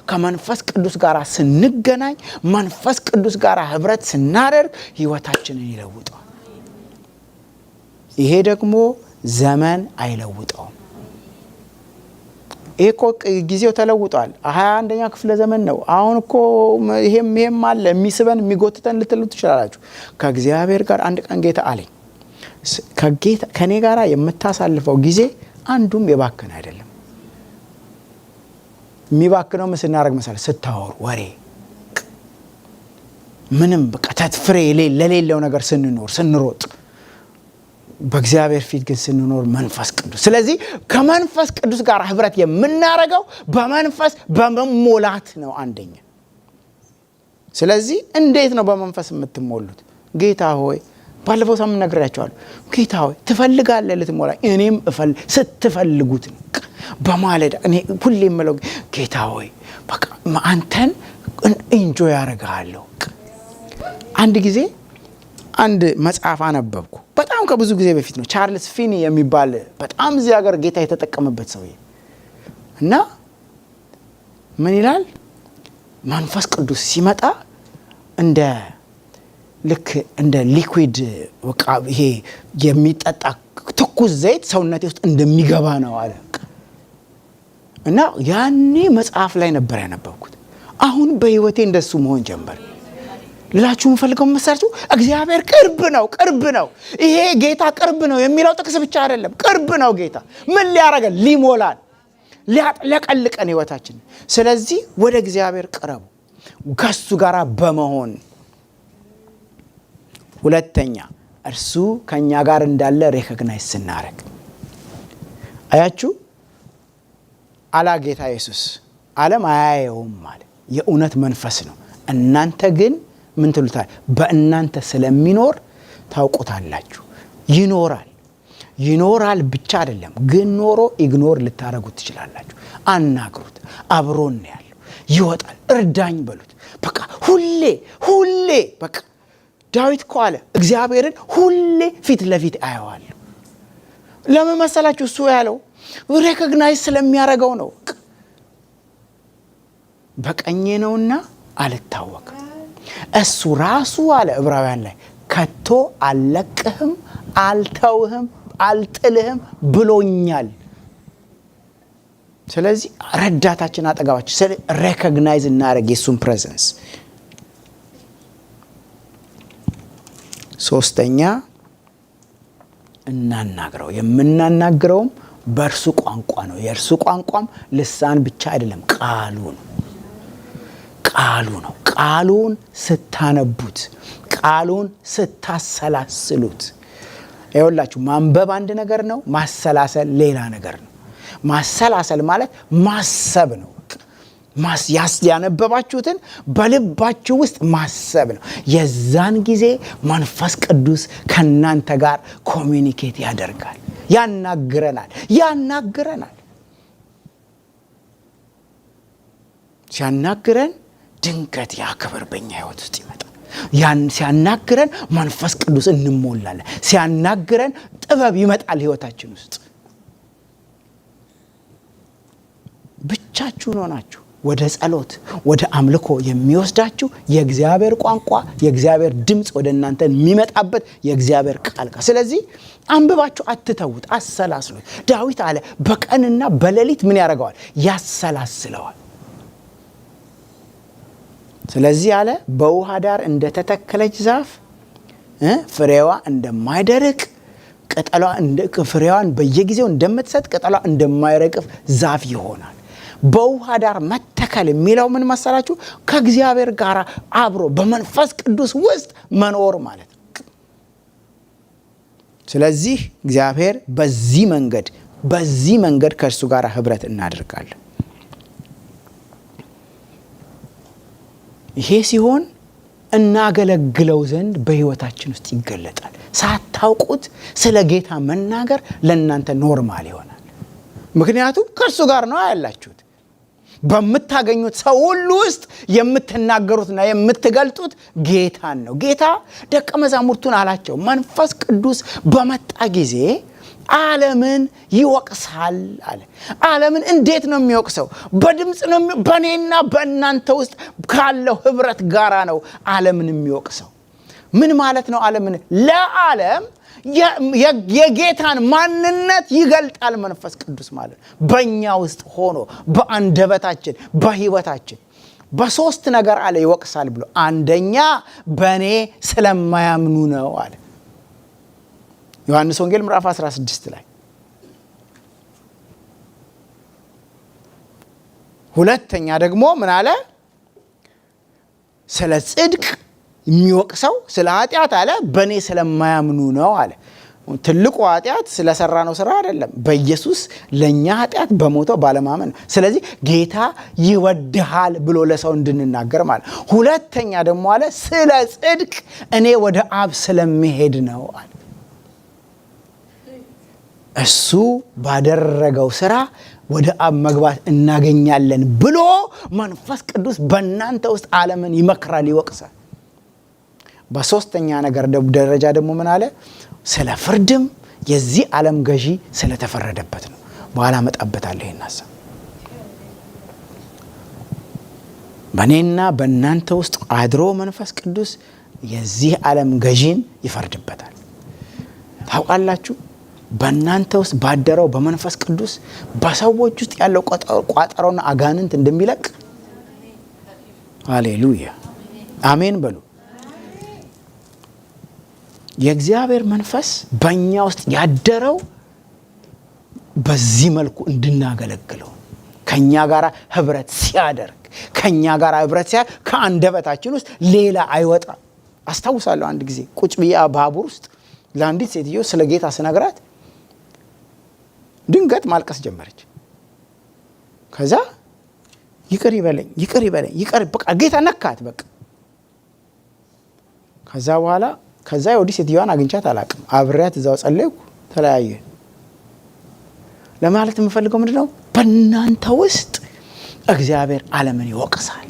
ከመንፈስ ቅዱስ ጋር ስንገናኝ፣ መንፈስ ቅዱስ ጋር ህብረት ስናደርግ ህይወታችንን ይለውጠዋል። ይሄ ደግሞ ዘመን አይለውጠውም። ይሄ እኮ ጊዜው ተለውጧል። 21ኛ ክፍለ ዘመን ነው አሁን እኮ። ይሄም አለ የሚስበን የሚጎትተን ልትሉ ትችላላችሁ። ከእግዚአብሔር ጋር አንድ ቀን ጌታ አለኝ፣ ከኔ ጋር የምታሳልፈው ጊዜ አንዱም የባከነ አይደለም። የሚባክነው ምን ስናደርግ መሰለህ? ስታወሩ ወሬ፣ ምንም በቃ ተፍሬ ለሌለው ነገር ስንሮጥ፣ በእግዚአብሔር ፊት ግን ስንኖር መንፈስ ቅዱስ። ስለዚህ ከመንፈስ ቅዱስ ጋር ህብረት የምናደርገው በመንፈስ በመሞላት ነው አንደኛ። ስለዚህ እንዴት ነው በመንፈስ የምትሞሉት? ጌታ ሆይ ባለፈው ሳምንት ነግሬያቸዋለሁ። ጌታ ሆይ ትፈልጋለህ ልትሞላ፣ እኔም ስትፈልጉት ነው። በማለዳ እኔ ሁሌ የምለው ጌታ ሆይ በቃ አንተን ኢንጆይ ያደርጋለሁ። አንድ ጊዜ አንድ መጽሐፍ አነበብኩ፣ በጣም ከብዙ ጊዜ በፊት ነው። ቻርልስ ፊኒ የሚባል በጣም እዚህ ሀገር ጌታ የተጠቀመበት ሰውዬ እና ምን ይላል? መንፈስ ቅዱስ ሲመጣ እንደ ልክ እንደ ሊኩዊድ ወቃ ይሄ የሚጠጣ ትኩስ ዘይት ሰውነቴ ውስጥ እንደሚገባ ነው አለ። እና ያኔ መጽሐፍ ላይ ነበር ያነበብኩት። አሁን በህይወቴ እንደሱ መሆን ጀመረ። ልላችሁ የምፈልገው መሰላችሁ እግዚአብሔር ቅርብ ነው። ይሄ ጌታ ቅርብ ነው የሚለው ጥቅስ ብቻ አይደለም። ቅርብ ነው ጌታ። ምን ሊያረጋል? ሊሞላን፣ ሊያጥለቀልቀን ህይወታችን። ስለዚህ ወደ እግዚአብሔር ቅረቡ ከሱ ጋር በመሆን። ሁለተኛ እርሱ ከኛ ጋር እንዳለ ሪኮግናይዝ ስናረግ። አያችሁ አላ ጌታ ኢየሱስ ዓለም አያየውም ማለት የእውነት መንፈስ ነው። እናንተ ግን ምን ትሉታል? በእናንተ ስለሚኖር ታውቁታላችሁ። ይኖራል ብቻ አይደለም ግን ኖሮ ኢግኖር ልታረጉት ትችላላችሁ። አናግሩት። አብሮን ነው ያለው። ይወጣል። እርዳኝ በሉት። በቃ ሁሌ በቃ ዳዊት እኮ አለ እግዚአብሔርን ሁሌ ፊት ለፊት አየዋለሁ። ለምን መሰላችሁ? እሱ ያለው ሪኮግናይዝ ስለሚያረገው ነው። በቀኜ ነውና አልታወቅም። እሱ ራሱ አለ ዕብራውያን ላይ ከቶ አልለቅህም፣ አልተውህም፣ አልጥልህም ብሎኛል። ስለዚህ ረዳታችን አጠገባችን። ስለዚህ ሪኮግናይዝ እናደርግ የሱን ፕሬዘንስ። ሶስተኛ እናናግረው። የምናናግረውም በእርሱ ቋንቋ ነው። የእርሱ ቋንቋም ልሳን ብቻ አይደለም፣ ቃሉ ነው። ቃሉን ስታነቡት፣ ቃሉን ስታሰላስሉት። ይኸውላችሁ ማንበብ አንድ ነገር ነው፣ ማሰላሰል ሌላ ነገር ነው። ማሰላሰል ማለት ማሰብ ነው። ያነበባችሁትን በልባችሁ ውስጥ ማሰብ ነው። የዛን ጊዜ መንፈስ ቅዱስ ከናንተ ጋር ኮሚኒኬት ያደርጋል፣ ያናግረናል። ሲያናግረን ድንገት ያ ክብር በእኛ ህይወት ውስጥ ይመጣል። ሲያናግረን መንፈስ ቅዱስ እንሞላለን። ሲያናግረን ጥበብ ይመጣል ህይወታችን ውስጥ። ብቻችሁን ሆናችሁ ወደ ጸሎት ወደ አምልኮ የሚወስዳችሁ የእግዚአብሔር ቋንቋ የእግዚአብሔር ድምጽ ወደ እናንተ የሚመጣበት የእግዚአብሔር ቃል። ስለዚህ አንብባችሁ አትተውት፣ አሰላስሉት። ዳዊት አለ በቀንና በሌሊት ምን ያደርገዋል? ያሰላስለዋል። ስለዚህ አለ በውሃ ዳር እንደተተከለች ዛፍ ፍሬዋ እንደማይደርቅ ቅጠሏ ፍሬዋን በየጊዜው እንደምትሰጥ ቅጠሏ እንደማይረግፍ ዛፍ ይሆናል። በውሃ ዳር መተከል የሚለው ምን መሰላችሁ? ከእግዚአብሔር ጋር አብሮ በመንፈስ ቅዱስ ውስጥ መኖር ማለት ነው። ስለዚህ እግዚአብሔር በዚህ መንገድ ከእርሱ ጋር ህብረት እናደርጋለን። ይሄ ሲሆን እናገለግለው ዘንድ በህይወታችን ውስጥ ይገለጣል። ሳታውቁት ስለ ጌታ መናገር ለእናንተ ኖርማል ይሆናል። ምክንያቱም ከእርሱ ጋር ነው ያላችሁት። በምታገኙት ሰው ሁሉ ውስጥ የምትናገሩትና የምትገልጡት ጌታን ነው። ጌታ ደቀ መዛሙርቱን አላቸው መንፈስ ቅዱስ በመጣ ጊዜ ዓለምን ይወቅሳል አለ። ዓለምን እንዴት ነው የሚወቅሰው? በድምጽ ነው። በእኔና በእናንተ ውስጥ ካለው ህብረት ጋራ ነው ዓለምን የሚወቅሰው። ምን ማለት ነው? ዓለምን ለዓለም የጌታን ማንነት ይገልጣል መንፈስ ቅዱስ ማለት በእኛ ውስጥ ሆኖ በአንደበታችን በህይወታችን በሶስት ነገር አለ ይወቅሳል ብሎ። አንደኛ በእኔ ስለማያምኑ ነው አለ ዮሐንስ ወንጌል ምዕራፍ 16 ላይ። ሁለተኛ ደግሞ ምን አለ? ስለ ጽድቅ የሚወቅሰው ስለ ኃጢአት አለ በእኔ ስለማያምኑ ነው አለ። ትልቁ ኃጢአት ስለሰራ ነው ስራ አይደለም፣ በኢየሱስ ለኛ ኃጢአት በሞተው ባለማመን። ስለዚህ ጌታ ይወድሃል ብሎ ለሰው እንድንናገር ማለት። ሁለተኛ ደግሞ አለ ስለ ጽድቅ እኔ ወደ አብ ስለምሄድ ነው አለ። እሱ ባደረገው ስራ ወደ አብ መግባት እናገኛለን ብሎ መንፈስ ቅዱስ በእናንተ ውስጥ ዓለምን ይመክራል፣ ይወቅሳል። በሶስተኛ ነገር ደረጃ ደግሞ ምን አለ? ስለ ፍርድም የዚህ ዓለም ገዢ ስለተፈረደበት ነው። በኋላ መጣበታለሁ ይሄን ሐሳብ። በእኔና በእናንተ ውስጥ አድሮ መንፈስ ቅዱስ የዚህ ዓለም ገዢን ይፈርድበታል። ታውቃላችሁ በእናንተ ውስጥ ባደረው በመንፈስ ቅዱስ በሰዎች ውስጥ ያለው ቋጠሮና አጋንንት እንደሚለቅ። ሃሌሉያ አሜን በሉ። የእግዚአብሔር መንፈስ በእኛ ውስጥ ያደረው በዚህ መልኩ እንድናገለግለው ከኛ ጋር ህብረት ሲያደርግ ከአንደበታችን ውስጥ ሌላ አይወጣ። አስታውሳለሁ አንድ ጊዜ ቁጭ ብዬ ባቡር ውስጥ ለአንዲት ሴትዮ ስለ ጌታ ስነግራት ድንገት ማልቀስ ጀመረች። ከዛ ይቅር ይበለኝ በቃ ጌታ ነካት በቃ። ከዛ በኋላ ወዲህ ሴትዮዋን አግኝቻት አላቅም። አብሬያት እዛው ጸለይኩ፣ ተለያየ። ለማለት የምፈልገው ምንድነው? በእናንተ ውስጥ እግዚአብሔር ዓለምን ይወቅሳል።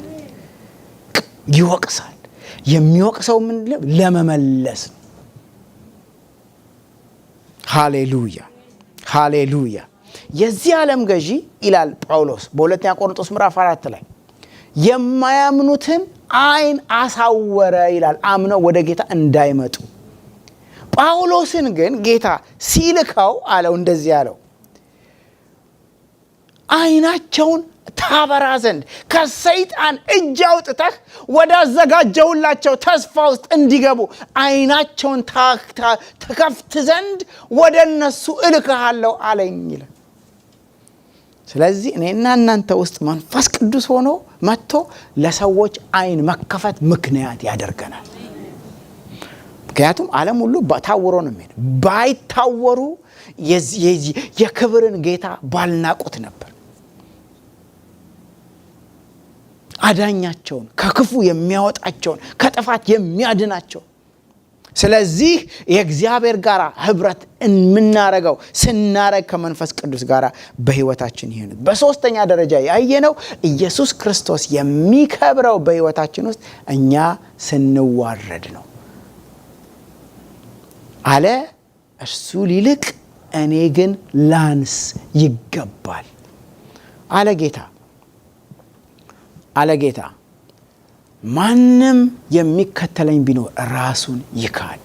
የሚወቅሰው ምንድነው? ለመመለስ ነው። ሃሌሉያ። የዚህ ዓለም ገዢ ይላል ጳውሎስ በሁለተኛ ቆሮንቶስ ምዕራፍ 4 ላይ የማያምኑትን አይን አሳወረ ይላል፣ አምነው ወደ ጌታ እንዳይመጡ። ጳውሎስን ግን ጌታ ሲልከው አለው እንደዚህ ያለው አይናቸውን ታበራ ዘንድ ከሰይጣን እጅ አውጥተህ ወዳዘጋጀሁላቸው ተስፋ ውስጥ እንዲገቡ አይናቸውን ተከፍት ዘንድ ወደ እነሱ እልክሃለሁ አለኝ ይላል። ስለዚህ እኔና እናንተ ውስጥ መንፈስ ቅዱስ ሆኖ መጥቶ ለሰዎች አይን መከፈት ምክንያት ያደርገናል። ምክንያቱም ዓለም ሁሉ ታውሮ ነው የሚሄድ። ባይታወሩ የክብርን ጌታ ባልናቁት ነበር። አዳኛቸውን ከክፉ የሚያወጣቸውን ከጥፋት የሚያድናቸው። ስለዚህ የእግዚአብሔር ጋር ህብረት የምናረገው ስናረግ ከመንፈስ ቅዱስ ጋር በህይወታችን ይሁን። በሶስተኛ ደረጃ ያየነው ኢየሱስ ክርስቶስ የሚከብረው በህይወታችን ውስጥ እኛ ስንዋረድ ነው አለ። እርሱ ሊልቅ እኔ ግን ላንስ ይገባል አለ ጌታ። ማንም የሚከተለኝ ቢኖር ራሱን ይካድ።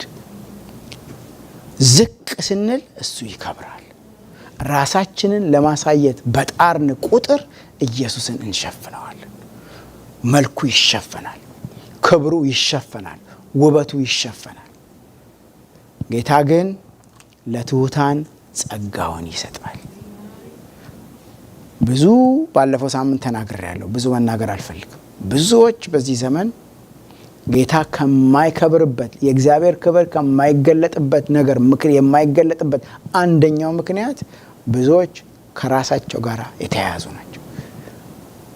ዝቅ ስንል እሱ ይከብራል። ራሳችንን ለማሳየት በጣርን ቁጥር ኢየሱስን እንሸፍነዋለን። መልኩ ይሸፈናል፣ ክብሩ ይሸፈናል፣ ውበቱ ይሸፈናል። ጌታ ግን ለትሑታን ጸጋውን ይሰጣል። ብዙ ባለፈው ሳምንት ተናግሬያለሁ፣ ብዙ መናገር አልፈልግም። ብዙዎች በዚህ ዘመን ጌታ ከማይከብርበት የእግዚአብሔር ክብር ከማይገለጥበት ነገር የማይገለጥበት አንደኛው ምክንያት ብዙዎች ከራሳቸው ጋር የተያያዙ ናቸው።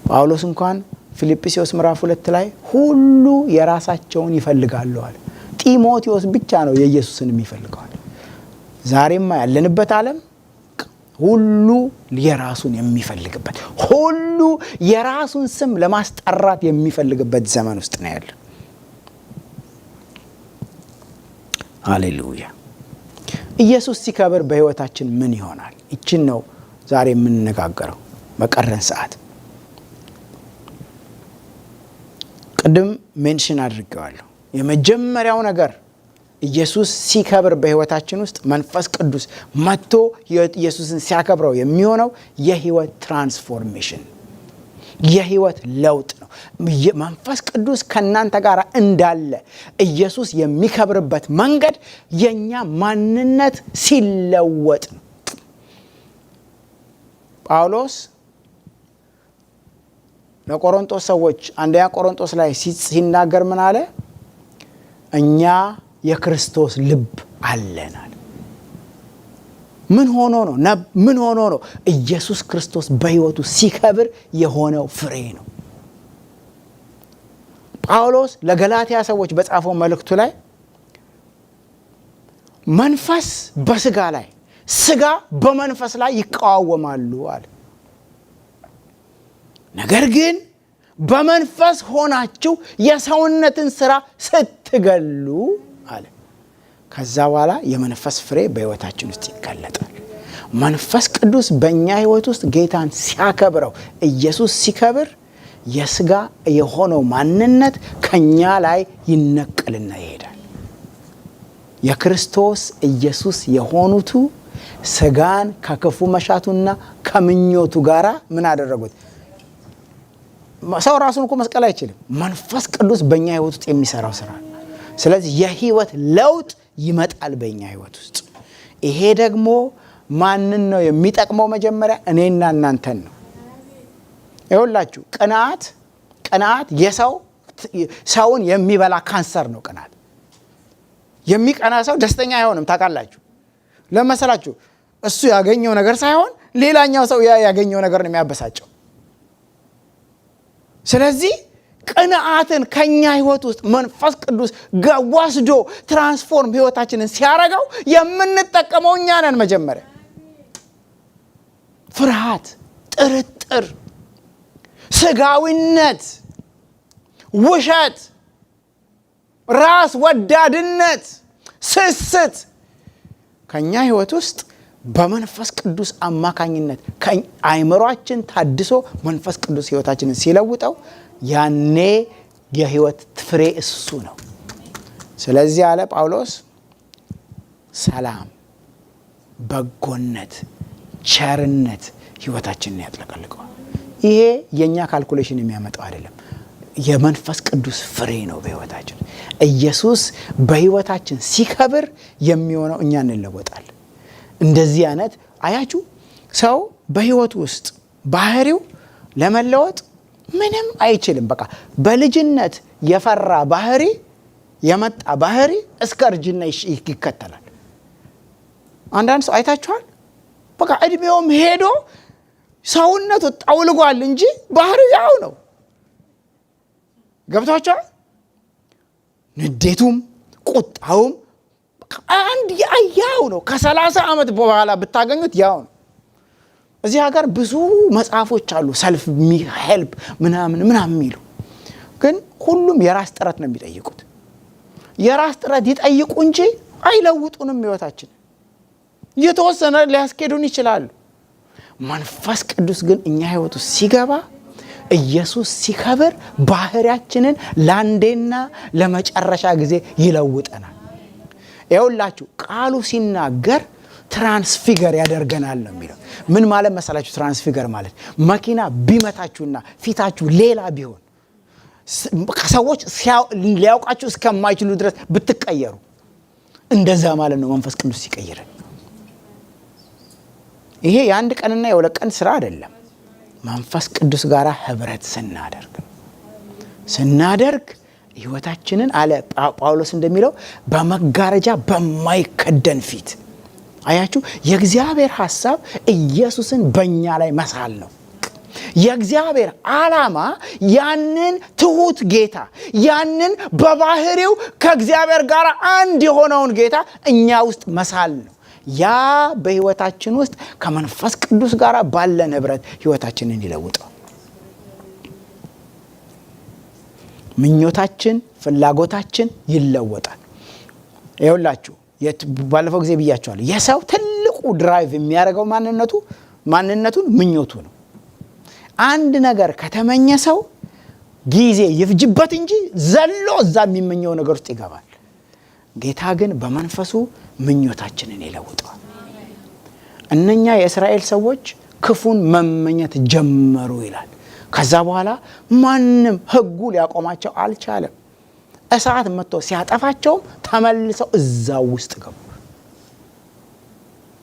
ጳውሎስ እንኳን ፊልጵስዩስ ምዕራፍ 2 ላይ ሁሉ የራሳቸውን ይፈልጋሉ አለ። ጢሞቴዎስ ብቻ ነው የኢየሱስን የሚፈልገዋል። ዛሬማ ያለንበት ዓለም ሁሉ የራሱን የሚፈልግበት፣ ሁሉ የራሱን ስም ለማስጠራት የሚፈልግበት ዘመን ውስጥ ነው ያለ። ሃሌሉያ። ኢየሱስ ሲከብር በህይወታችን ምን ይሆናል? ይችን ነው ዛሬ የምንነጋገረው በቀረን ሰዓት። ቅድም ሜንሽን አድርጌዋለሁ። የመጀመሪያው ነገር ኢየሱስ ሲከብር በህይወታችን ውስጥ መንፈስ ቅዱስ መጥቶ ኢየሱስን ሲያከብረው የሚሆነው የህይወት ትራንስፎርሜሽን፣ የህይወት ለውጥ ነው። መንፈስ ቅዱስ ከናንተ ጋር እንዳለ ኢየሱስ የሚከብርበት መንገድ የኛ ማንነት ሲለወጥ ነው። ጳውሎስ ለቆሮንቶስ ሰዎች አንደኛ ቆሮንቶስ ላይ ሲናገር ምን አለ? እኛ የክርስቶስ ልብ አለናል። ምን ሆኖ ነው? ኢየሱስ ክርስቶስ በህይወቱ ሲከብር የሆነው ፍሬ ነው። ጳውሎስ ለገላትያ ሰዎች በጻፈው መልእክቱ ላይ መንፈስ በስጋ ላይ፣ ስጋ በመንፈስ ላይ ይቃወማሉ አለ። ነገር ግን በመንፈስ ሆናችሁ የሰውነትን ስራ ስትገሉ አለ። ከዛ በኋላ የመንፈስ ፍሬ በህይወታችን ውስጥ ይገለጣል። መንፈስ ቅዱስ በእኛ ህይወት ውስጥ ጌታን ሲያከብረው፣ ኢየሱስ ሲከብር የስጋ የሆነው ማንነት ከኛ ላይ ይነቀልና ይሄዳል። የክርስቶስ ኢየሱስ የሆኑቱ ስጋን ከክፉ መሻቱና ከምኞቱ ጋራ ምን አደረጉት? ሰው ራሱን እኮ መስቀል አይችልም። መንፈስ ቅዱስ በእኛ ህይወት ውስጥ የሚሰራው ስራ። ስለዚህ የህይወት ለውጥ ይመጣል በእኛ ህይወት ውስጥ። ይሄ ደግሞ ማንን ነው የሚጠቅመው? መጀመሪያ እኔና እናንተን ነው። ይኸውላችሁ ቅናት ሰውን የሚበላ ካንሰር ነው። ቅናት የሚቀና ሰው ደስተኛ አይሆንም። ታውቃላችሁ ለመሰላችሁ? እሱ ያገኘው ነገር ሳይሆን ሌላኛው ሰው ያገኘው ነገር ነው የሚያበሳጨው። ስለዚህ ቅንዓትን ከኛ ህይወት ውስጥ መንፈስ ቅዱስ ወስዶ ትራንስፎርም ህይወታችንን ሲያረጋው የምንጠቀመው እኛ ነን። መጀመሪያ ፍርሃት፣ ጥርጥር፣ ስጋዊነት፣ ውሸት፣ ራስ ወዳድነት፣ ስስት ከኛ ህይወት ውስጥ በመንፈስ ቅዱስ አማካኝነት አይምሮአችን ታድሶ መንፈስ ቅዱስ ህይወታችንን ሲለውጠው ያኔ የህይወት ፍሬ እሱ ነው። ስለዚህ አለ ጳውሎስ ሰላም፣ በጎነት፣ ቸርነት ህይወታችንን ያጥለቀልቀዋል። ይሄ የኛ ካልኩሌሽን የሚያመጣው አይደለም፣ የመንፈስ ቅዱስ ፍሬ ነው በህይወታችን። ኢየሱስ በህይወታችን ሲከብር የሚሆነው እኛ እንለወጣለን። እንደዚህ አይነት አያችሁ፣ ሰው በህይወት ውስጥ ባህሪው ለመለወጥ ምንም አይችልም። በቃ በልጅነት የፈራ ባህሪ የመጣ ባህሪ እስከ እርጅና ይከተላል። አንዳንድ ሰው አይታችኋል። በቃ እድሜውም ሄዶ ሰውነቱ ጠውልጓል እንጂ ባህሪው ያው ነው። ገብቷችኋል? ንዴቱም ቁጣውም አንድ ያው ነው። ከ30 ዓመት በኋላ ብታገኙት ያው ነው። እዚህ ሀገር ብዙ መጽሐፎች አሉ ሰልፍ ሄልፕ ምናምን የሚሉ፣ ግን ሁሉም የራስ ጥረት ነው የሚጠይቁት። የራስ ጥረት ይጠይቁ እንጂ አይለውጡንም ህይወታችን። የተወሰነ ሊያስኬዱን ይችላሉ። መንፈስ ቅዱስ ግን እኛ ህይወቱ ሲገባ ኢየሱስ ሲከብር ባህሪያችንን ለአንዴና ለመጨረሻ ጊዜ ይለውጠናል። ይኸውላችሁ ቃሉ ሲናገር ትራንስፊገር ያደርገናል ነው የሚለው። ምን ማለት መሰላችሁ? ትራንስፊገር ማለት መኪና ቢመታችሁና ፊታችሁ ሌላ ቢሆን ሰዎች ሊያውቃችሁ እስከማይችሉ ድረስ ብትቀየሩ፣ እንደዛ ማለት ነው መንፈስ ቅዱስ ሲቀይረን። ይሄ የአንድ ቀንና የሁለት ቀን ስራ አይደለም። መንፈስ ቅዱስ ጋር ህብረት ስናደርግ ህይወታችንን አለ ጳውሎስ እንደሚለው በመጋረጃ በማይከደን ፊት። አያችሁ፣ የእግዚአብሔር ሐሳብ ኢየሱስን በእኛ ላይ መሳል ነው። የእግዚአብሔር ዓላማ ያንን ትሁት ጌታ፣ ያንን በባህሪው ከእግዚአብሔር ጋር አንድ የሆነውን ጌታ እኛ ውስጥ መሳል ነው። ያ በህይወታችን ውስጥ ከመንፈስ ቅዱስ ጋር ባለን ህብረት ህይወታችንን ይለውጣል። ምኞታችን፣ ፍላጎታችን ይለወጣል። ይኸውላችሁ ባለፈው ጊዜ ብያቸዋለሁ። የሰው ትልቁ ድራይቭ የሚያደርገው ማንነቱን ምኞቱ ነው። አንድ ነገር ከተመኘ ሰው ጊዜ ይፍጅበት እንጂ ዘሎ እዛ የሚመኘው ነገር ውስጥ ይገባል። ጌታ ግን በመንፈሱ ምኞታችንን ይለውጣል። እነኛ የእስራኤል ሰዎች ክፉን መመኘት ጀመሩ ይላል። ከዛ በኋላ ማንም ህጉ ሊያቆማቸው አልቻለም። እሳት መጥቶ ሲያጠፋቸውም ተመልሰው እዛው ውስጥ ገቡ።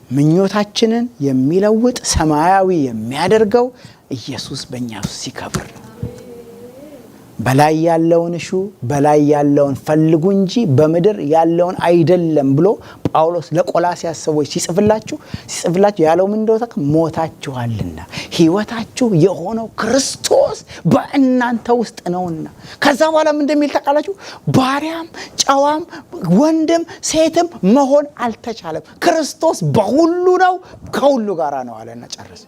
ምኞታችንን የሚለውጥ ሰማያዊ የሚያደርገው ኢየሱስ በእኛ ውስጥ ሲከብር ነው። በላይ ያለውን እሹ በላይ ያለውን ፈልጉ እንጂ በምድር ያለውን አይደለም ብሎ ጳውሎስ ለቆላስያስ ሰዎች ሲጽፍላችሁ ያለው ምን እንደሆነ ሞታችኋልና ህይወታችሁ የሆነው ክርስቶስ በእናንተ ውስጥ ነውና። ከዛ በኋላ ምን እንደሚል ታውቃላችሁ? ባሪያም ጨዋም ወንድም ሴትም መሆን አልተቻለም፣ ክርስቶስ በሁሉ ነው፣ ከሁሉ ጋራ ነው አለና ጨረሰ።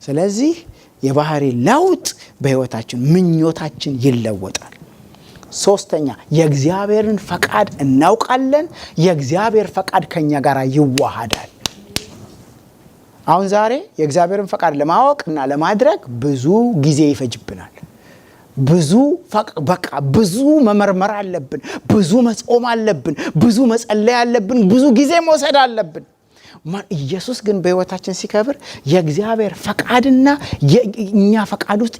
ስለዚህ የባህሪ ለውጥ በህይወታችን ምኞታችን ይለወጣል። ሶስተኛ የእግዚአብሔርን ፈቃድ እናውቃለን። የእግዚአብሔር ፈቃድ ከኛ ጋር ይዋሃዳል። አሁን ዛሬ የእግዚአብሔርን ፈቃድ ለማወቅና ለማድረግ ብዙ ጊዜ ይፈጅብናል። ብዙ መመርመር አለብን፣ ብዙ መጾም አለብን፣ ብዙ መጸለይ አለብን፣ ብዙ ጊዜ መውሰድ አለብን። ኢየሱስ ግን በህይወታችን ሲከብር የእግዚአብሔር ፈቃድና የኛ ፈቃድ ውስጥ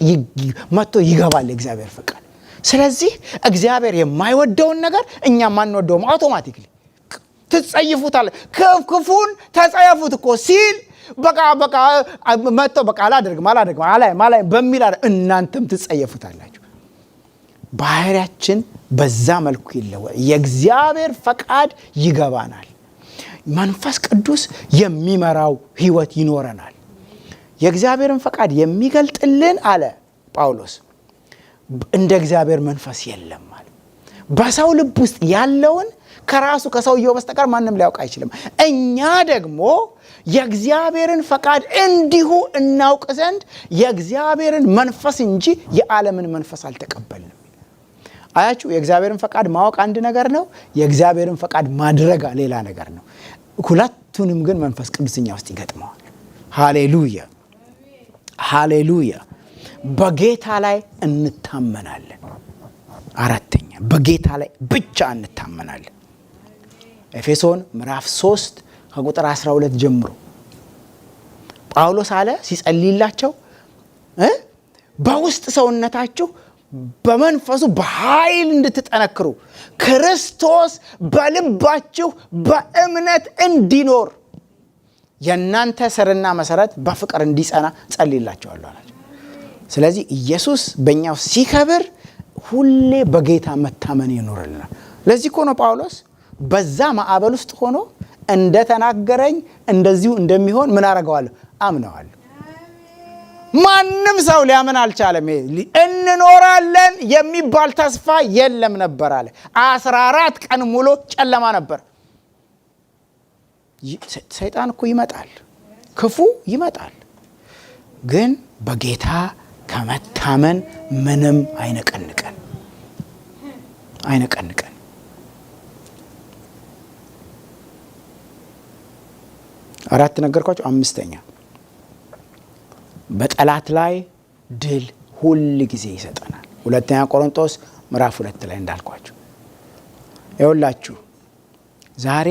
መጥቶ ይገባል የእግዚአብሔር ፈቃድ። ስለዚህ እግዚአብሔር የማይወደውን ነገር እኛ ማንወደውም አውቶማቲክሊ ትጸይፉታል። ክፉን ተጸየፉት እኮ ሲል በቃ መጥቶ በቃ አላደርግም አላይ በሚል እናንተም ትጸየፉታላችሁ። ባህሪያችን በዛ መልኩ ይለወጣል። የእግዚአብሔር ፈቃድ ይገባናል። መንፈስ ቅዱስ የሚመራው ህይወት ይኖረናል። የእግዚአብሔርን ፈቃድ የሚገልጥልን አለ ጳውሎስ እንደ እግዚአብሔር መንፈስ የለም አለ። በሰው ልብ ውስጥ ያለውን ከራሱ ከሰውየው በስተቀር ማንም ሊያውቅ አይችልም። እኛ ደግሞ የእግዚአብሔርን ፈቃድ እንዲሁ እናውቅ ዘንድ የእግዚአብሔርን መንፈስ እንጂ የዓለምን መንፈስ አልተቀበልንም። አያችሁ፣ የእግዚአብሔርን ፈቃድ ማወቅ አንድ ነገር ነው፣ የእግዚአብሔርን ፈቃድ ማድረግ ሌላ ነገር ነው። ሁለቱንም ግን መንፈስ ቅዱስኛ ውስጥ ይገጥመዋል። ሃሌሉያ ሃሌሉያ። በጌታ ላይ እንታመናለን። አራተኛ በጌታ ላይ ብቻ እንታመናለን። ኤፌሶን ምዕራፍ 3 ከቁጥር 12 ጀምሮ ጳውሎስ አለ ሲጸልይላቸው በውስጥ ሰውነታችሁ በመንፈሱ በኃይል እንድትጠነክሩ ክርስቶስ በልባችሁ በእምነት እንዲኖር የእናንተ ስርና መሰረት በፍቅር እንዲጸና ጸልይላቸዋለሁ አላቸው። ስለዚህ ኢየሱስ በእኛው ሲከብር ሁሌ በጌታ መታመን ይኖርልናል። ለዚህ እኮ ነው ጳውሎስ በዛ ማዕበል ውስጥ ሆኖ እንደተናገረኝ እንደዚሁ እንደሚሆን ምን አረጋዋለሁ? አምነዋለሁ። ማንም ሰው ሊያምን አልቻለም። እንኖራለን የሚባል ተስፋ የለም ነበር አለ። 14 ቀን ሙሉ ጨለማ ነበር። ሰይጣን እኮ ይመጣል፣ ክፉ ይመጣል። ግን በጌታ ከመታመን ምንም አይነቀንቀን። አራት ነገርኳችሁ። አምስተኛ በጠላት ላይ ድል ሁል ጊዜ ይሰጠናል። ሁለተኛ ቆሮንቶስ ምዕራፍ 2 ላይ እንዳልኳችሁ ይኸውላችሁ፣ ዛሬ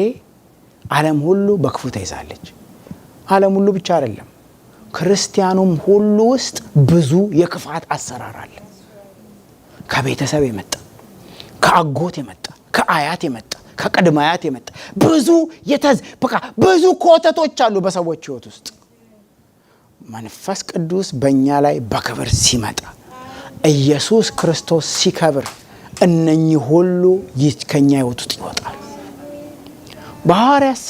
ዓለም ሁሉ በክፉ ተይዛለች። ዓለም ሁሉ ብቻ አይደለም፣ ክርስቲያኑም ሁሉ ውስጥ ብዙ የክፋት አሰራር አለ። ከቤተሰብ የመጣ ከአጎት የመጣ ከአያት የመጣ ከቅድመ አያት የመጣ ብዙ ኮተቶች አሉ በሰዎች ህይወት ውስጥ። መንፈስ ቅዱስ በእኛ ላይ በክብር ሲመጣ ኢየሱስ ክርስቶስ ሲከብር እነኚህ ሁሉ ከኛ ህይወት ውስጥ ይወጣል። በሐዋርያት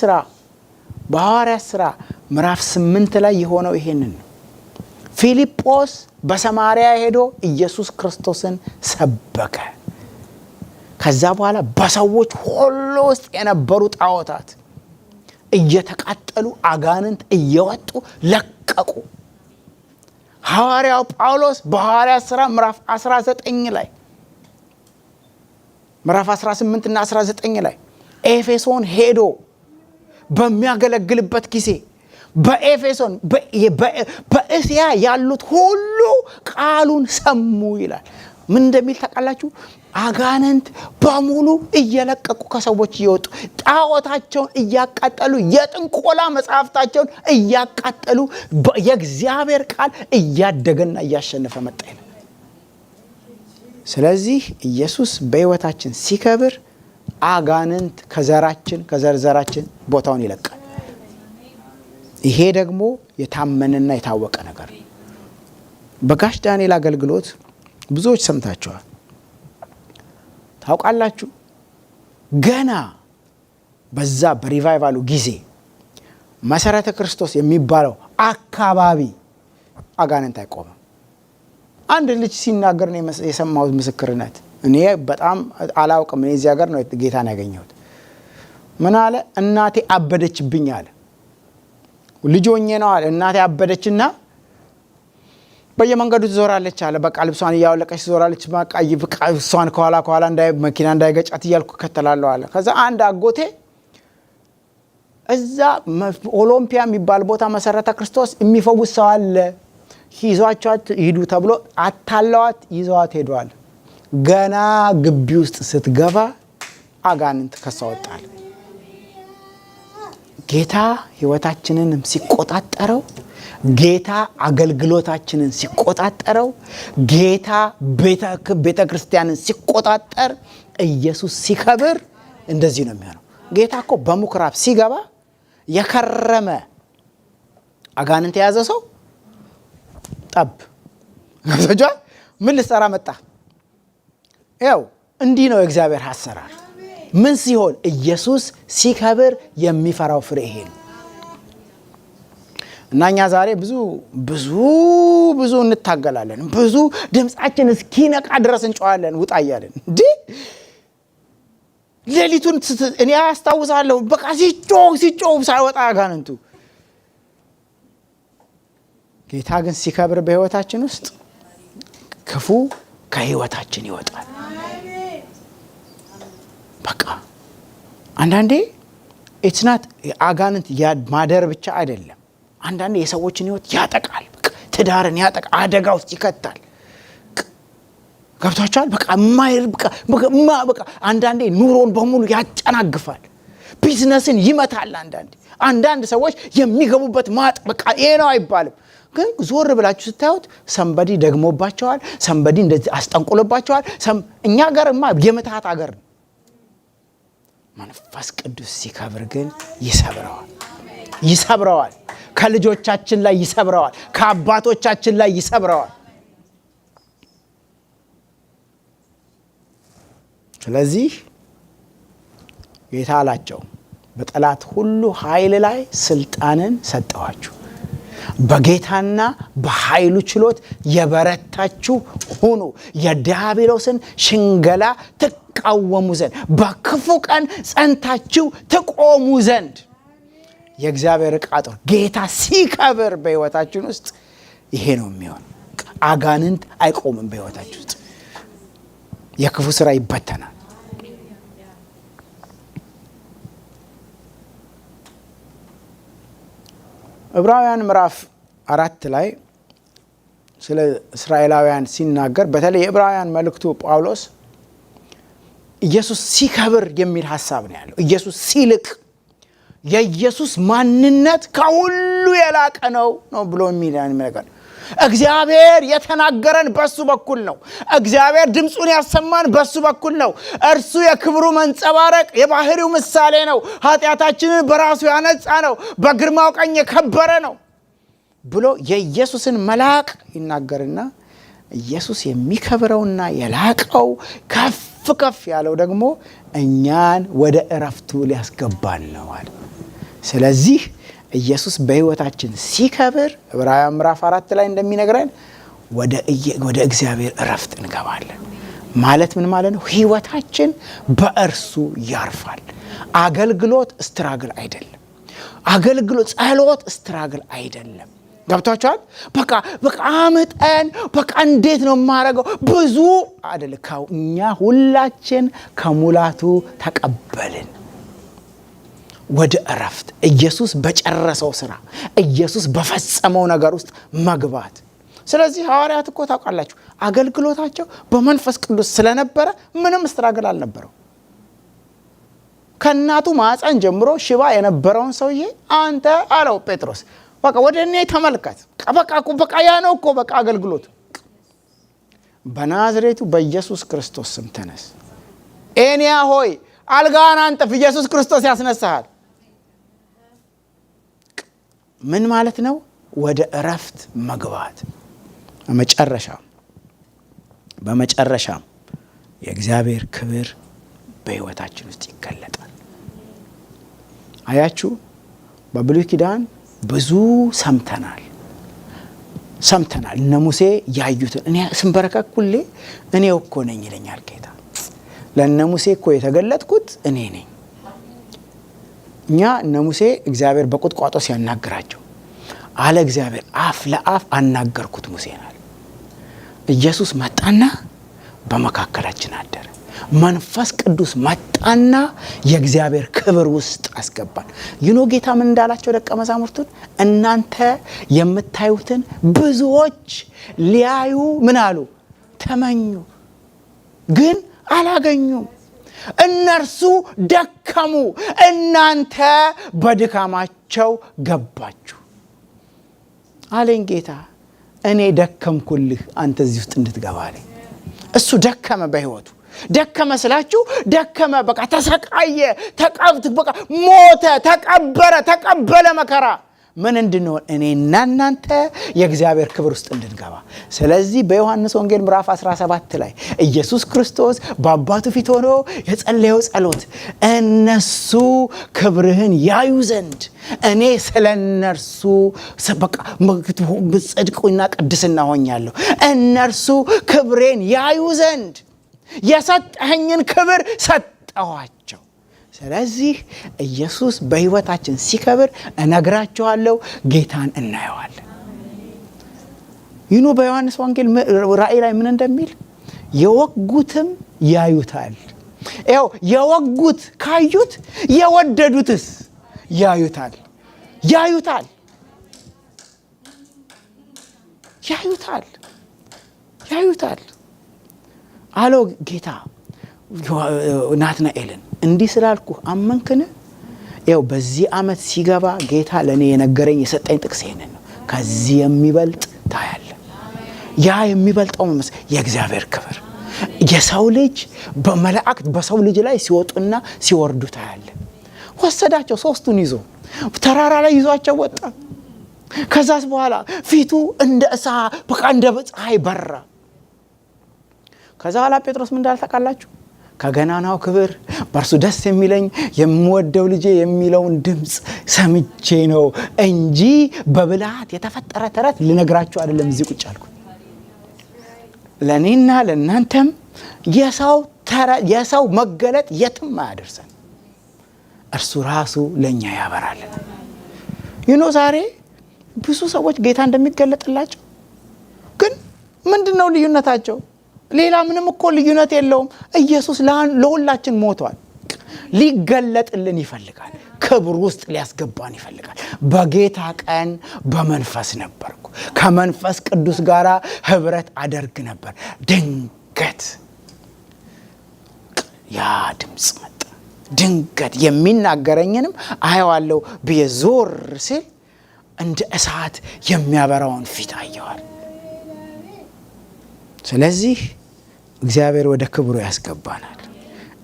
ሥራ ምዕራፍ 8 ላይ የሆነው ይሄንን ነው። ፊልጶስ በሰማርያ ሄዶ ኢየሱስ ክርስቶስን ሰበከ። ከዛ በኋላ በሰዎች ሁሉ ውስጥ የነበሩ ጣዖታት እየተቃጠሉ አጋንንት እየወጡ ለቀቁ። ሐዋርያው ጳውሎስ በሐዋርያት ሥራ ምዕራፍ 19 ላይ ምዕራፍ 18 እና 19 ላይ ኤፌሶን ሄዶ በሚያገለግልበት ጊዜ በኤፌሶን በእስያ ያሉት ሁሉ ቃሉን ሰሙ ይላል። ምን እንደሚል ታውቃላችሁ? አጋንንት በሙሉ እየለቀቁ ከሰዎች እየወጡ ጣዖታቸውን እያቃጠሉ የጥንቆላ መጽሐፍታቸውን እያቃጠሉ የእግዚአብሔር ቃል እያደገና እያሸነፈ መጣ ይላል። ስለዚህ ኢየሱስ በሕይወታችን ሲከብር አጋንንት ከዘርዘራችን ቦታውን ይለቃል። ይሄ ደግሞ የታመነና የታወቀ ነገር ነው። በጋሽ ዳንኤል አገልግሎት ብዙዎች ሰምታችኋል፣ ታውቃላችሁ። ገና በዛ በሪቫይቫሉ ጊዜ መሰረተ ክርስቶስ የሚባለው አካባቢ አጋንንት አይቆምም። አንድ ልጅ ሲናገር ነው የሰማሁት ምስክርነት። እኔ በጣም አላውቅም። እኔ እዚህ ሀገር ነው ጌታን ያገኘሁት። ምን አለ? እናቴ አበደችብኝ አለ። ልጆኜ ነው አለ። እናቴ አበደችና በየመንገዱ ትዞራለች አለ። በቃ ልብሷን እያወለቀች ትዞራለች። በቃ እሷን ከኋላ መኪና እንዳይገጫት እያልኩ ከተላለሁ አለ። ከዛ አንድ አጎቴ እዛ ኦሎምፒያ የሚባል ቦታ መሰረተ ክርስቶስ የሚፈውስ ሰው አለ፣ ይዟቸዋት ሂዱ ተብሎ አታለዋት ይዘዋት ሄዷል። ገና ግቢ ውስጥ ስትገባ አጋንንት ከሳወጣል። ጌታ ህይወታችንንም ሲቆጣጠረው፣ ጌታ አገልግሎታችንን ሲቆጣጠረው፣ ጌታ ቤተ ክርስቲያንን ሲቆጣጠር፣ ኢየሱስ ሲከብር እንደዚህ ነው የሚሆነው። ጌታ እኮ በምኩራብ ሲገባ የከረመ አጋንንት የያዘ ሰው ጠብ ገብቶጃ ምን ልሰራ መጣ? ያው እንዲህ ነው የእግዚአብሔር አሰራር። ምን ሲሆን? ኢየሱስ ሲከብር የሚፈራው ፍሬ ይሄ ነው። እና እኛ ዛሬ ብዙ እንታገላለን። ብዙ ድምጻችን እስኪነቃ ድረስ እንጮሃለን፣ ውጣ እያለን እንዴ ሌሊቱን እኔ አስታውሳለሁ። በቃ ሲጮህ ሳይወጣ አጋንንቱ። ጌታ ግን ሲከብር በህይወታችን ውስጥ ክፉ ከህይወታችን ይወጣል። በቃ አንዳንዴ ኢትናት አጋንንት ማደር ብቻ አይደለም። አንዳንዴ የሰዎችን ህይወት ያጠቃል። በቃ ትዳርን ያጠቃል፣ አደጋ ውስጥ ይከታል። ገብቷቸዋል። በቃ አንዳንዴ ኑሮን በሙሉ ያጨናግፋል፣ ቢዝነስን ይመታል። አንዳንድ ሰዎች የሚገቡበት ማጥ በቃ ይሄ ነው አይባልም። ግን ዞር ብላችሁ ስታዩት ሰንበዲ ደግሞባቸዋል፣ ሰንበዲ እንደዚህ አስጠንቁሎባቸዋል። እኛ ጋርማ የምትሃት አገር ነው። መንፈስ ቅዱስ ሲከብር ግን ይሰብረዋል። ከልጆቻችን ላይ ይሰብረዋል፣ ከአባቶቻችን ላይ ይሰብረዋል። ስለዚህ ጌታ አላቸው በጠላት ሁሉ ኃይል ላይ ስልጣንን ሰጠዋችሁ፣ በጌታና በኃይሉ ችሎት የበረታችሁ ሁኑ፣ የዲያብሎስን ሽንገላ ትቃወሙ ዘንድ፣ በክፉ ቀን ጸንታችሁ ትቆሙ ዘንድ። የእግዚአብሔር ዕቃ ጦር ጌታ ሲከብር በሕይወታችን ውስጥ ይሄ ነው የሚሆን። አጋንንት አይቆምም በሕይወታችን ውስጥ፣ የክፉ ስራ ይበተናል። ዕብራውያን ምዕራፍ 4 ላይ ስለ እስራኤላውያን ሲናገር፣ በተለይ የዕብራውያን መልእክቱ ጳውሎስ ኢየሱስ ሲከብር የሚል ሐሳብ ነው ያለው። ኢየሱስ ሲልቅ የኢየሱስ ማንነት ከሁሉ የላቀ ነው ብሎ የሚል ነገር። እግዚአብሔር የተናገረን በሱ በኩል ነው። እግዚአብሔር ድምጹን ያሰማን በሱ በኩል ነው። እርሱ የክብሩ መንጸባረቅ የባህሪው ምሳሌ ነው። ኃጢአታችንን በራሱ ያነጻ ነው። በግርማው ቀኝ የከበረ ነው ብሎ የኢየሱስን መላቅ ይናገርና ኢየሱስ የሚከብረውና የላቀው ከፍ ያለው ደግሞ እኛን ወደ እረፍቱ ሊያስገባን ነው አለ። ስለዚህ ኢየሱስ በሕይወታችን ሲከብር ዕብራውያን ምዕራፍ 4 ላይ እንደሚነግረን ወደ እግዚአብሔር እረፍት እንገባለን። ማለት ምን ማለት ነው? ሕይወታችን በእርሱ ያርፋል። አገልግሎት ስትራግል አይደለም። አገልግሎት ጸሎት ስትራግል አይደለም። ገብቷችኋል? በቃ አመጣን እንዴት ነው የማረገው? ብዙ አይደል። እኛ ሁላችን ከሙላቱ ተቀበልን ወደ እረፍት፣ ኢየሱስ በጨረሰው ስራ፣ ኢየሱስ በፈጸመው ነገር ውስጥ መግባት። ስለዚህ ሐዋርያት እኮ ታውቃላችሁ አገልግሎታቸው በመንፈስ ቅዱስ ስለነበረ ምንም ስትራግል አልነበረው። ከእናቱ ማዕፀን ጀምሮ ሽባ የነበረውን ሰውዬ አንተ አለው ጴጥሮስ በቃ ወደ እኔ ተመልከት። በቃ ያ ነው እኮ በቃ አገልግሎት። በናዝሬቱ በኢየሱስ ክርስቶስ ስም ተነስ፣ ኤንያ ሆይ አልጋን አንጥፍ፣ ኢየሱስ ክርስቶስ ያስነሳሃል። ምን ማለት ነው? ወደ እረፍት መግባት። በመጨረሻም የእግዚአብሔር ክብር በሕይወታችን ውስጥ ይገለጣል። አያችሁ፣ በብሉይ ኪዳን ብዙ ሰምተናል። እነ ሙሴ ያዩትን እኔ ስንበረከክ ሁሌ እኔው እኮ ነኝ ይለኛል ጌታ። ለእነ ሙሴ እኮ የተገለጥኩት እኔ ነኝ። እኛ እነ ሙሴ እግዚአብሔር በቁጥቋጦ ሲያናግራቸው አለ እግዚአብሔር አፍ ለአፍ አናገርኩት ሙሴናል። ኢየሱስ መጣና በመካከላችን አደረ። መንፈስ ቅዱስ መጣና የእግዚአብሔር ክብር ውስጥ አስገባን። ጌታ ምን እንዳላቸው ደቀ መዛሙርቱን? እናንተ የምታዩትን ብዙዎች ሊያዩ ምን አሉ? ተመኙ፣ ግን አላገኙም። እነርሱ ደከሙ፣ እናንተ በድካማቸው ገባችሁ አለኝ ጌታ። እኔ ደከምኩልህ አንተ እዚህ ውስጥ እንድትገባ አለኝ። እሱ ደከመ። በህይወቱ ደከመ ስላችሁ ደከመ፣ በቃ ተሰቃየ፣ ተቀብት፣ በቃ ሞተ፣ ተቀበረ፣ ተቀበለ መከራ። ምን እንድንሆን? እኔና እናንተ የእግዚአብሔር ክብር ውስጥ እንድንገባ። ስለዚህ በዮሐንስ ወንጌል ምዕራፍ 17 ላይ ኢየሱስ ክርስቶስ በአባቱ ፊት ሆኖ የጸለየው ጸሎት እነሱ ክብርህን ያዩ ዘንድ እኔ ስለነርሱ በቃ ጽድቅና ቅድስና ሆኛለሁ፣ እነርሱ ክብሬን ያዩ ዘንድ የሰጠኸኝን ክብር ሰጠኋቸው። ስለዚህ ኢየሱስ በህይወታችን ሲከብር እነግራችኋለሁ ጌታን እናየዋለን። በዮሐንስ ወንጌል ራእይ ላይ ምን እንደሚል የወጉትም ያዩታል። ይኸው የወጉት ካዩት የወደዱትስ ያዩታል። ያዩታል ያዩታል ያዩታል አለው ጌታ ናትናኤልን። እንዲህ ስላልኩ አመንክን? ይኸው በዚህ ዓመት ሲገባ ጌታ ለእኔ የነገረኝ የሰጠኝ ጥቅስ ይሄንን ነው። ከዚህ የሚበልጥ ታያለ። ያ የሚበልጠው የእግዚአብሔር ክብር የሰው ልጅ በመላእክት በሰው ልጅ ላይ ሲወጡና ሲወርዱ ታያለ። ወሰዳቸው፣ ሶስቱን ይዞ ተራራ ላይ ይዟቸው ወጣ። ከዛስ በኋላ ፊቱ እንደ እሳት በቃ እንደ ፀሐይ በራ። ከዛ በኋላ ጴጥሮስ ምን እንዳለ ታውቃላችሁ? ከገናናው ክብር በእርሱ ደስ የሚለኝ የምወደው ልጄ የሚለውን ድምፅ ሰምቼ ነው እንጂ በብልሃት የተፈጠረ ተረት ልነግራችሁ አይደለም እዚህ ቁጭ አልኩ። ለእኔና ለእናንተም የሰው መገለጥ የትም አያደርሰን፣ እርሱ ራሱ ለእኛ ያበራልን። ዛሬ ብዙ ሰዎች ጌታ እንደሚገለጥላቸው፣ ግን ምንድን ነው ልዩነታቸው? ሌላ ምንም እኮ ልዩነት የለውም። ኢየሱስ ለሁላችን ሞቷል። ሊገለጥልን ይፈልጋል። ክብር ውስጥ ሊያስገባን ይፈልጋል። በጌታ ቀን በመንፈስ ነበርኩ፣ ከመንፈስ ቅዱስ ጋር ህብረት አደርግ ነበር። ድንገት ያ ድምፅ መጣ። ድንገት የሚናገረኝንም አየዋለሁ ብዬ ዞር ሲል እንደ እሳት የሚያበራውን ፊት አየዋል። ስለዚህ እግዚአብሔር ወደ ክብሩ ያስገባናል።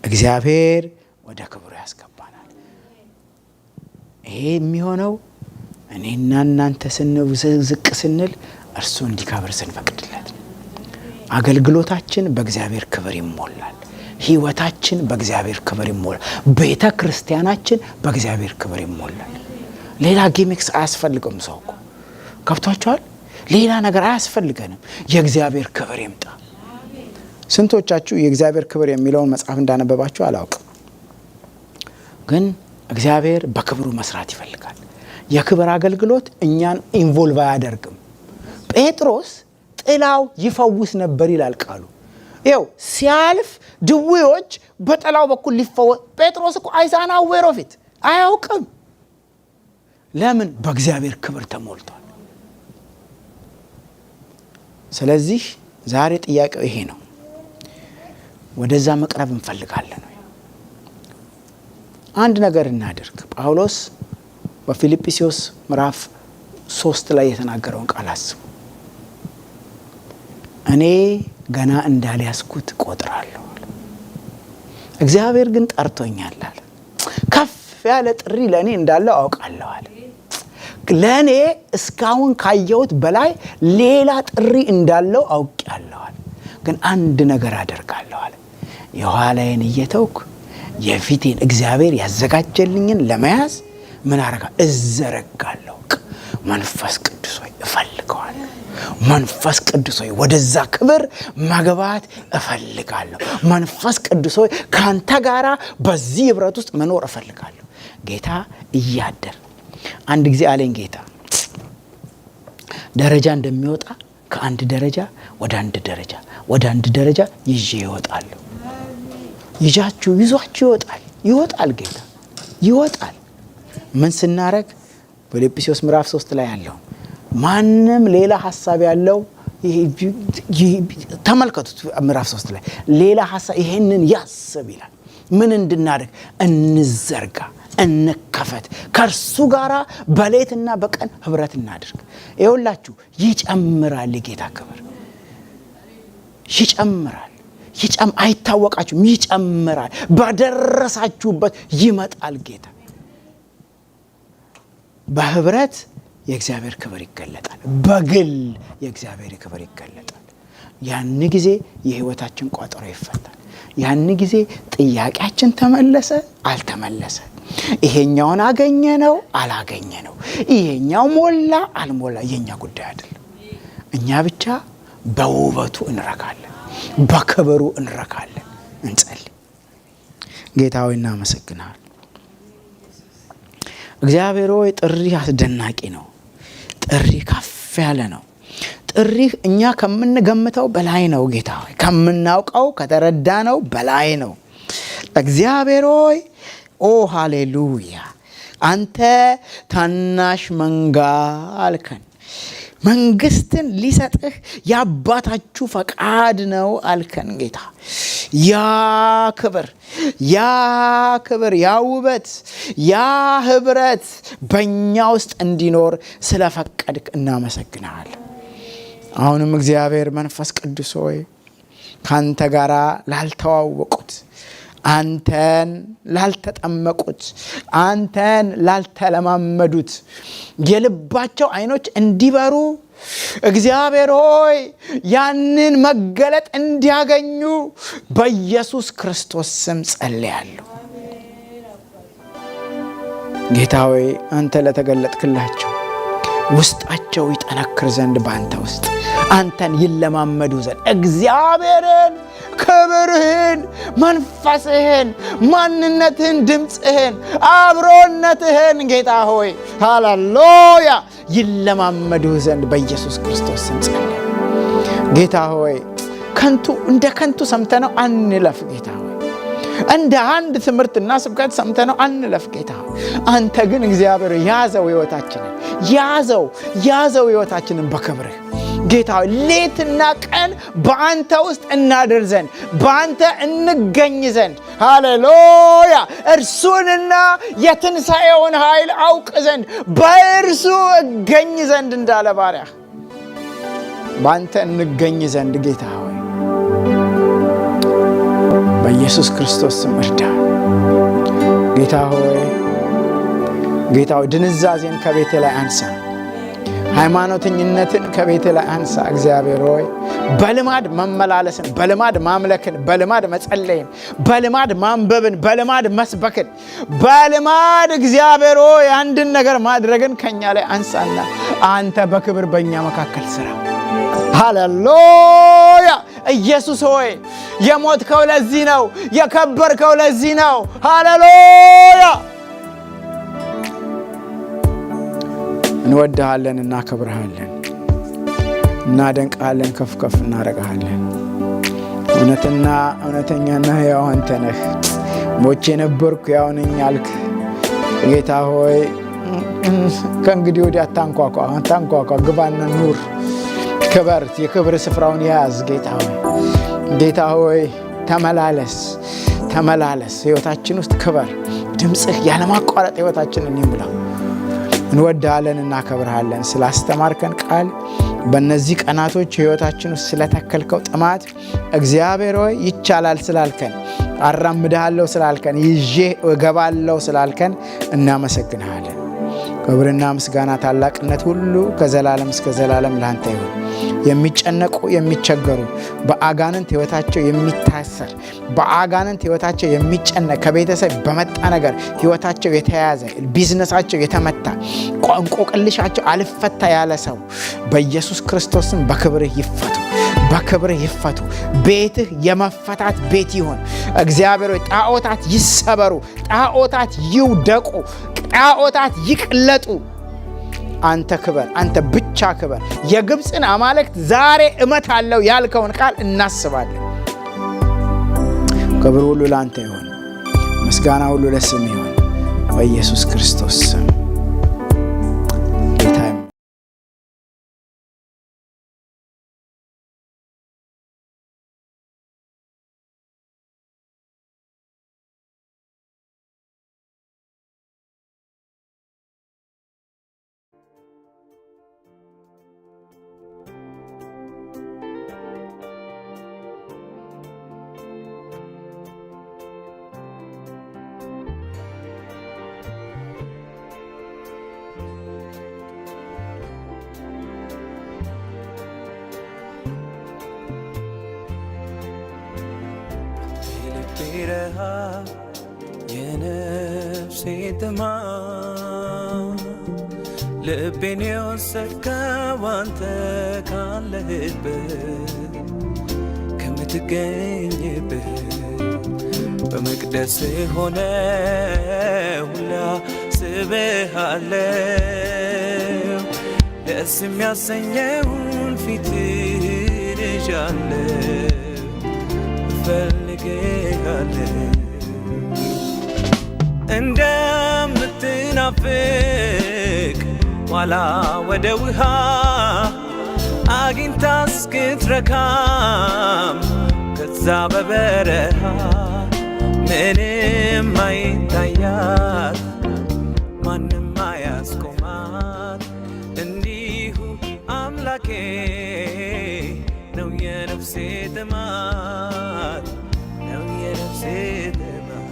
እግዚአብሔር ወደ ክብሩ ያስገባናል። ይሄ የሚሆነው እኔና እናንተ ዝቅ ስንል እርሱ እንዲከብር ስንፈቅድለት። አገልግሎታችን በእግዚአብሔር ክብር ይሞላል። ህይወታችን በእግዚአብሔር ክብር ይሞላል። ቤተ ክርስቲያናችን በእግዚአብሔር ክብር ይሞላል። ሌላ ጊሚክስ አያስፈልግም። ሰው እኮ ገብቷችኋል? ሌላ ነገር አያስፈልገንም። የእግዚአብሔር ክብር ይምጣ። ስንቶቻችሁ የእግዚአብሔር ክብር የሚለውን መጽሐፍ እንዳነበባችሁ አላውቅም፣ ግን እግዚአብሔር በክብሩ መስራት ይፈልጋል። የክብር አገልግሎት እኛን ኢንቮልቭ አያደርግም። ጴጥሮስ ጥላው ይፈውስ ነበር ይላል ቃሉ። ይኸው ሲያልፍ ድዌዎች በጥላው በኩል ሊፈወስ። ጴጥሮስ እኮ አይዛና ወሮፊት አያውቅም። ለምን? በእግዚአብሔር ክብር ተሞልቷል። ስለዚህ ዛሬ ጥያቄው ይሄ ነው። ወደዛ መቅረብ እንፈልጋለን። አንድ ነገር እናድርግ። ጳውሎስ በፊልጵስዩስ ምዕራፍ 3 ላይ የተናገረውን ቃል አስቡ። እኔ ገና እንዳልያዝኩት ቆጥራለሁ፣ እግዚአብሔር ግን ጠርቶኛል አለ። ከፍ ያለ ጥሪ ለእኔ እንዳለው አውቃለሁ አለ። ለእኔ እስካሁን ካየሁት በላይ ሌላ ጥሪ እንዳለው አውቄያለሁ አለ። ግን አንድ ነገር አደርጋለሁ አለ። የኋላዬን እየተውኩ የፊቴን እግዚአብሔር ያዘጋጀልኝን ለመያዝ ምን አረጋ? እዘረጋለሁ። መንፈስ ቅዱስ ሆይ እፈልገዋለሁ። መንፈስ ቅዱስ ሆይ ወደዛ ክብር መግባት እፈልጋለሁ። መንፈስ ቅዱስ ሆይ ካንተ ጋራ በዚህ ህብረት ውስጥ መኖር እፈልጋለሁ። ጌታ እያደር አንድ ጊዜ አለኝ ጌታ ደረጃ እንደሚወጣ ከአንድ ደረጃ ወደ አንድ ደረጃ ወደ አንድ ደረጃ ይዤ ይወጣል። ይዟችሁ ይወጣል ጌታ ይወጣል። ምን ስናረግ? በፊልጵስዩስ ምዕራፍ 3 ላይ ያለው ማንም ሌላ ሐሳብ ያለው ተመልከቱት። ምዕራፍ 3 ላይ ሌላ ሐሳብ ይሄንን ያስብ ይላል። ምን እንድናደርግ? እንዘርጋ፣ እንከፈት፣ ከእርሱ ጋር በሌትና በቀን ህብረት እናድርግ። ይኸውላችሁ ይጨምራል። የጌታ ክብር ይጨምራል። አይታወቃችሁም? ይጨምራል። በደረሳችሁበት ይመጣል ጌታ። በህብረት የእግዚአብሔር ክብር ይገለጣል። በግል የእግዚአብሔር ክብር ይገለጣል። ያን ጊዜ የህይወታችን ቋጠሮ ይፈታል። ያን ጊዜ ጥያቄያችን ተመለሰ አልተመለሰ፣ ይሄኛውን አገኘ ነው አላገኘ ነው፣ ይሄኛው ሞላ አልሞላ የኛ ጉዳይ አይደለም። እኛ ብቻ በውበቱ እንረካለን፣ በክብሩ እንረካለን። እንጸልይ። ጌታ ሆይ እናመሰግናለን። እግዚአብሔር ሆይ ጥሪ አስደናቂ ነው። ጥሪ ከፍ ያለ ነው። ጥሪህ እኛ ከምንገምተው በላይ ነው ጌታ ሆይ፣ ከምናውቀው ከተረዳነው በላይ ነው። እግዚአብሔር ሆይ ኦ ሃሌሉያ፣ አንተ ታናሽ መንጋ አልከን። መንግስትን ሊሰጥህ የአባታችሁ ፈቃድ ነው አልከን ጌታ። ያ ክብር፣ ያ ውበት፣ ያ ህብረት በእኛ ውስጥ እንዲኖር ስለፈቀድክ እናመሰግናለን። አሁንም እግዚአብሔር መንፈስ ቅዱስ ሆይ ካንተ ጋር ላልተዋወቁት፣ አንተን ላልተጠመቁት፣ አንተን ላልተለማመዱት የልባቸው አይኖች እንዲበሩ እግዚአብሔር ሆይ ያንን መገለጥ እንዲያገኙ በኢየሱስ ክርስቶስ ስም ጸልያለሁ። ጌታ ሆይ አንተ ለተገለጥክላቸው ውስጣቸው ይጠነክር ዘንድ በአንተ ውስጥ አንተን ይለማመዱ ዘንድ እግዚአብሔርን፣ ክብርህን፣ መንፈስህን፣ ማንነትህን፣ ድምፅህን፣ አብሮነትህን ጌታ ሆይ ሃሌሉያ ይለማመዱ ዘንድ በኢየሱስ ክርስቶስ ስም ጸልይ። ጌታ ሆይ እንደ ከንቱ ሰምተነው አንለፍ ጌታ ሆይ፣ እንደ አንድ ትምህርትና ስብከት ሰምተነው አንለፍ ጌታ ሆይ። አንተ ግን እግዚአብሔር ያዘው ሕይወታችንን በክብርህ ጌታ ሆይ። ሌትና ቀን በአንተ ውስጥ እናድር ዘንድ፣ በአንተ እንገኝ ዘንድ ሃሌሉያ፣ እርሱንና የትንሣኤውን ኃይል አውቅ ዘንድ በእርሱ እገኝ ዘንድ እንዳለ ባሪያ በአንተ እንገኝ ዘንድ ጌታ ሆይ በኢየሱስ ክርስቶስ ስም እርዳን። ጌታ ሆይ ድንዛዜን ከቤት ላይ አንሳ፣ ሃይማኖተኝነትን ከቤት ላይ አንሳ። እግዚአብሔር ሆይ በልማድ መመላለስን፣ በልማድ ማምለክን፣ በልማድ መጸለይን፣ በልማድ ማንበብን፣ በልማድ መስበክን፣ በልማድ እግዚአብሔር ሆይ አንድን ነገር ማድረግን ከኛ ላይ አንሳና አንተ በክብር በእኛ መካከል ስራ። ሃሌሉያ። ኢየሱስ ሆይ የሞትከው ለዚህ ነው፣ የከበርከው ለዚህ ነው። ሃሌሉያ። እንወድሃለን፣ እናከብርሃለን፣ እናደንቅሃለን፣ ከፍ ከፍ እናረግሃለን። እውነትና እውነተኛና ሕያው አንተ ነህ። ሞቼ ነበርኩ ሕያው ነኝ አልክ ጌታ ሆይ ከእንግዲህ ወዲህ አታንኳኳ፣ ግባና ኑር። ክበር፣ የክብር ስፍራውን ያዝ ጌታ ሆይ ተመላለስ፣ ሕይወታችን ውስጥ ክበር። ድምፅህ ያለማቋረጥ ሕይወታችንን ይሙላው። እንወድሃለን፣ እናከብርሃለን። ስላስተማርከን ቃል፣ በእነዚህ ቀናቶች ሕይወታችን ውስጥ ስለተከልከው ጥማት እግዚአብሔር ሆይ ይቻላል ስላልከን፣ አራምድሃለሁ ስላልከን፣ ይዤ እገባለሁ ስላልከን እናመሰግንሃለን። ክብርና ምስጋና ታላቅነት ሁሉ ከዘላለም እስከ ዘላለም ለአንተ ይሁን። የሚጨነቁ የሚቸገሩ፣ በአጋንንት ሕይወታቸው የሚታሰር፣ በአጋንንት ሕይወታቸው የሚጨነቅ፣ ከቤተሰብ በመጣ ነገር ሕይወታቸው የተያዘ፣ ቢዝነሳቸው የተመታ፣ እንቆቅልሻቸው አልፈታ ያለ ሰው በኢየሱስ ክርስቶስም በክብርህ ይፈቱ። ቤትህ የመፈታት ቤት ይሁን። እግዚአብሔር ሆይ ጣዖታት ይሰበሩ፣ ጣዖታት ይውደቁ፣ ጣዖታት ይቅለጡ። አንተ ክበር፣ አንተ ብቻ ክበር። የግብፅን አማልክት ዛሬ እመታለሁ ያልከውን ቃል እናስባለን። ክብር ሁሉ ለአንተ ይሁን፣ ምስጋና ሁሉ ለስም ይሁን፣ በኢየሱስ ክርስቶስ ስም። ረሃብ የነፍሴ ጥማት ልቤን የወሰድከው አንተ ካለህበት ከምትገኝበት በመቅደስ ሆነ ሁላ ስብሃለው ደስ የሚያሰኘውን ፊትህን ይዣለው ፈልጌሃለሁ እንደምትናፍቅ ዋላ ወደ ውሃ አግኝታ እስክትረካም ከዛ በበረሃ ምንም አይታያት ማንም አያስቆማት እንዲሁ አምላኬ ነው የነፍሴ ጥማት ነው የነፍሴ ጥማት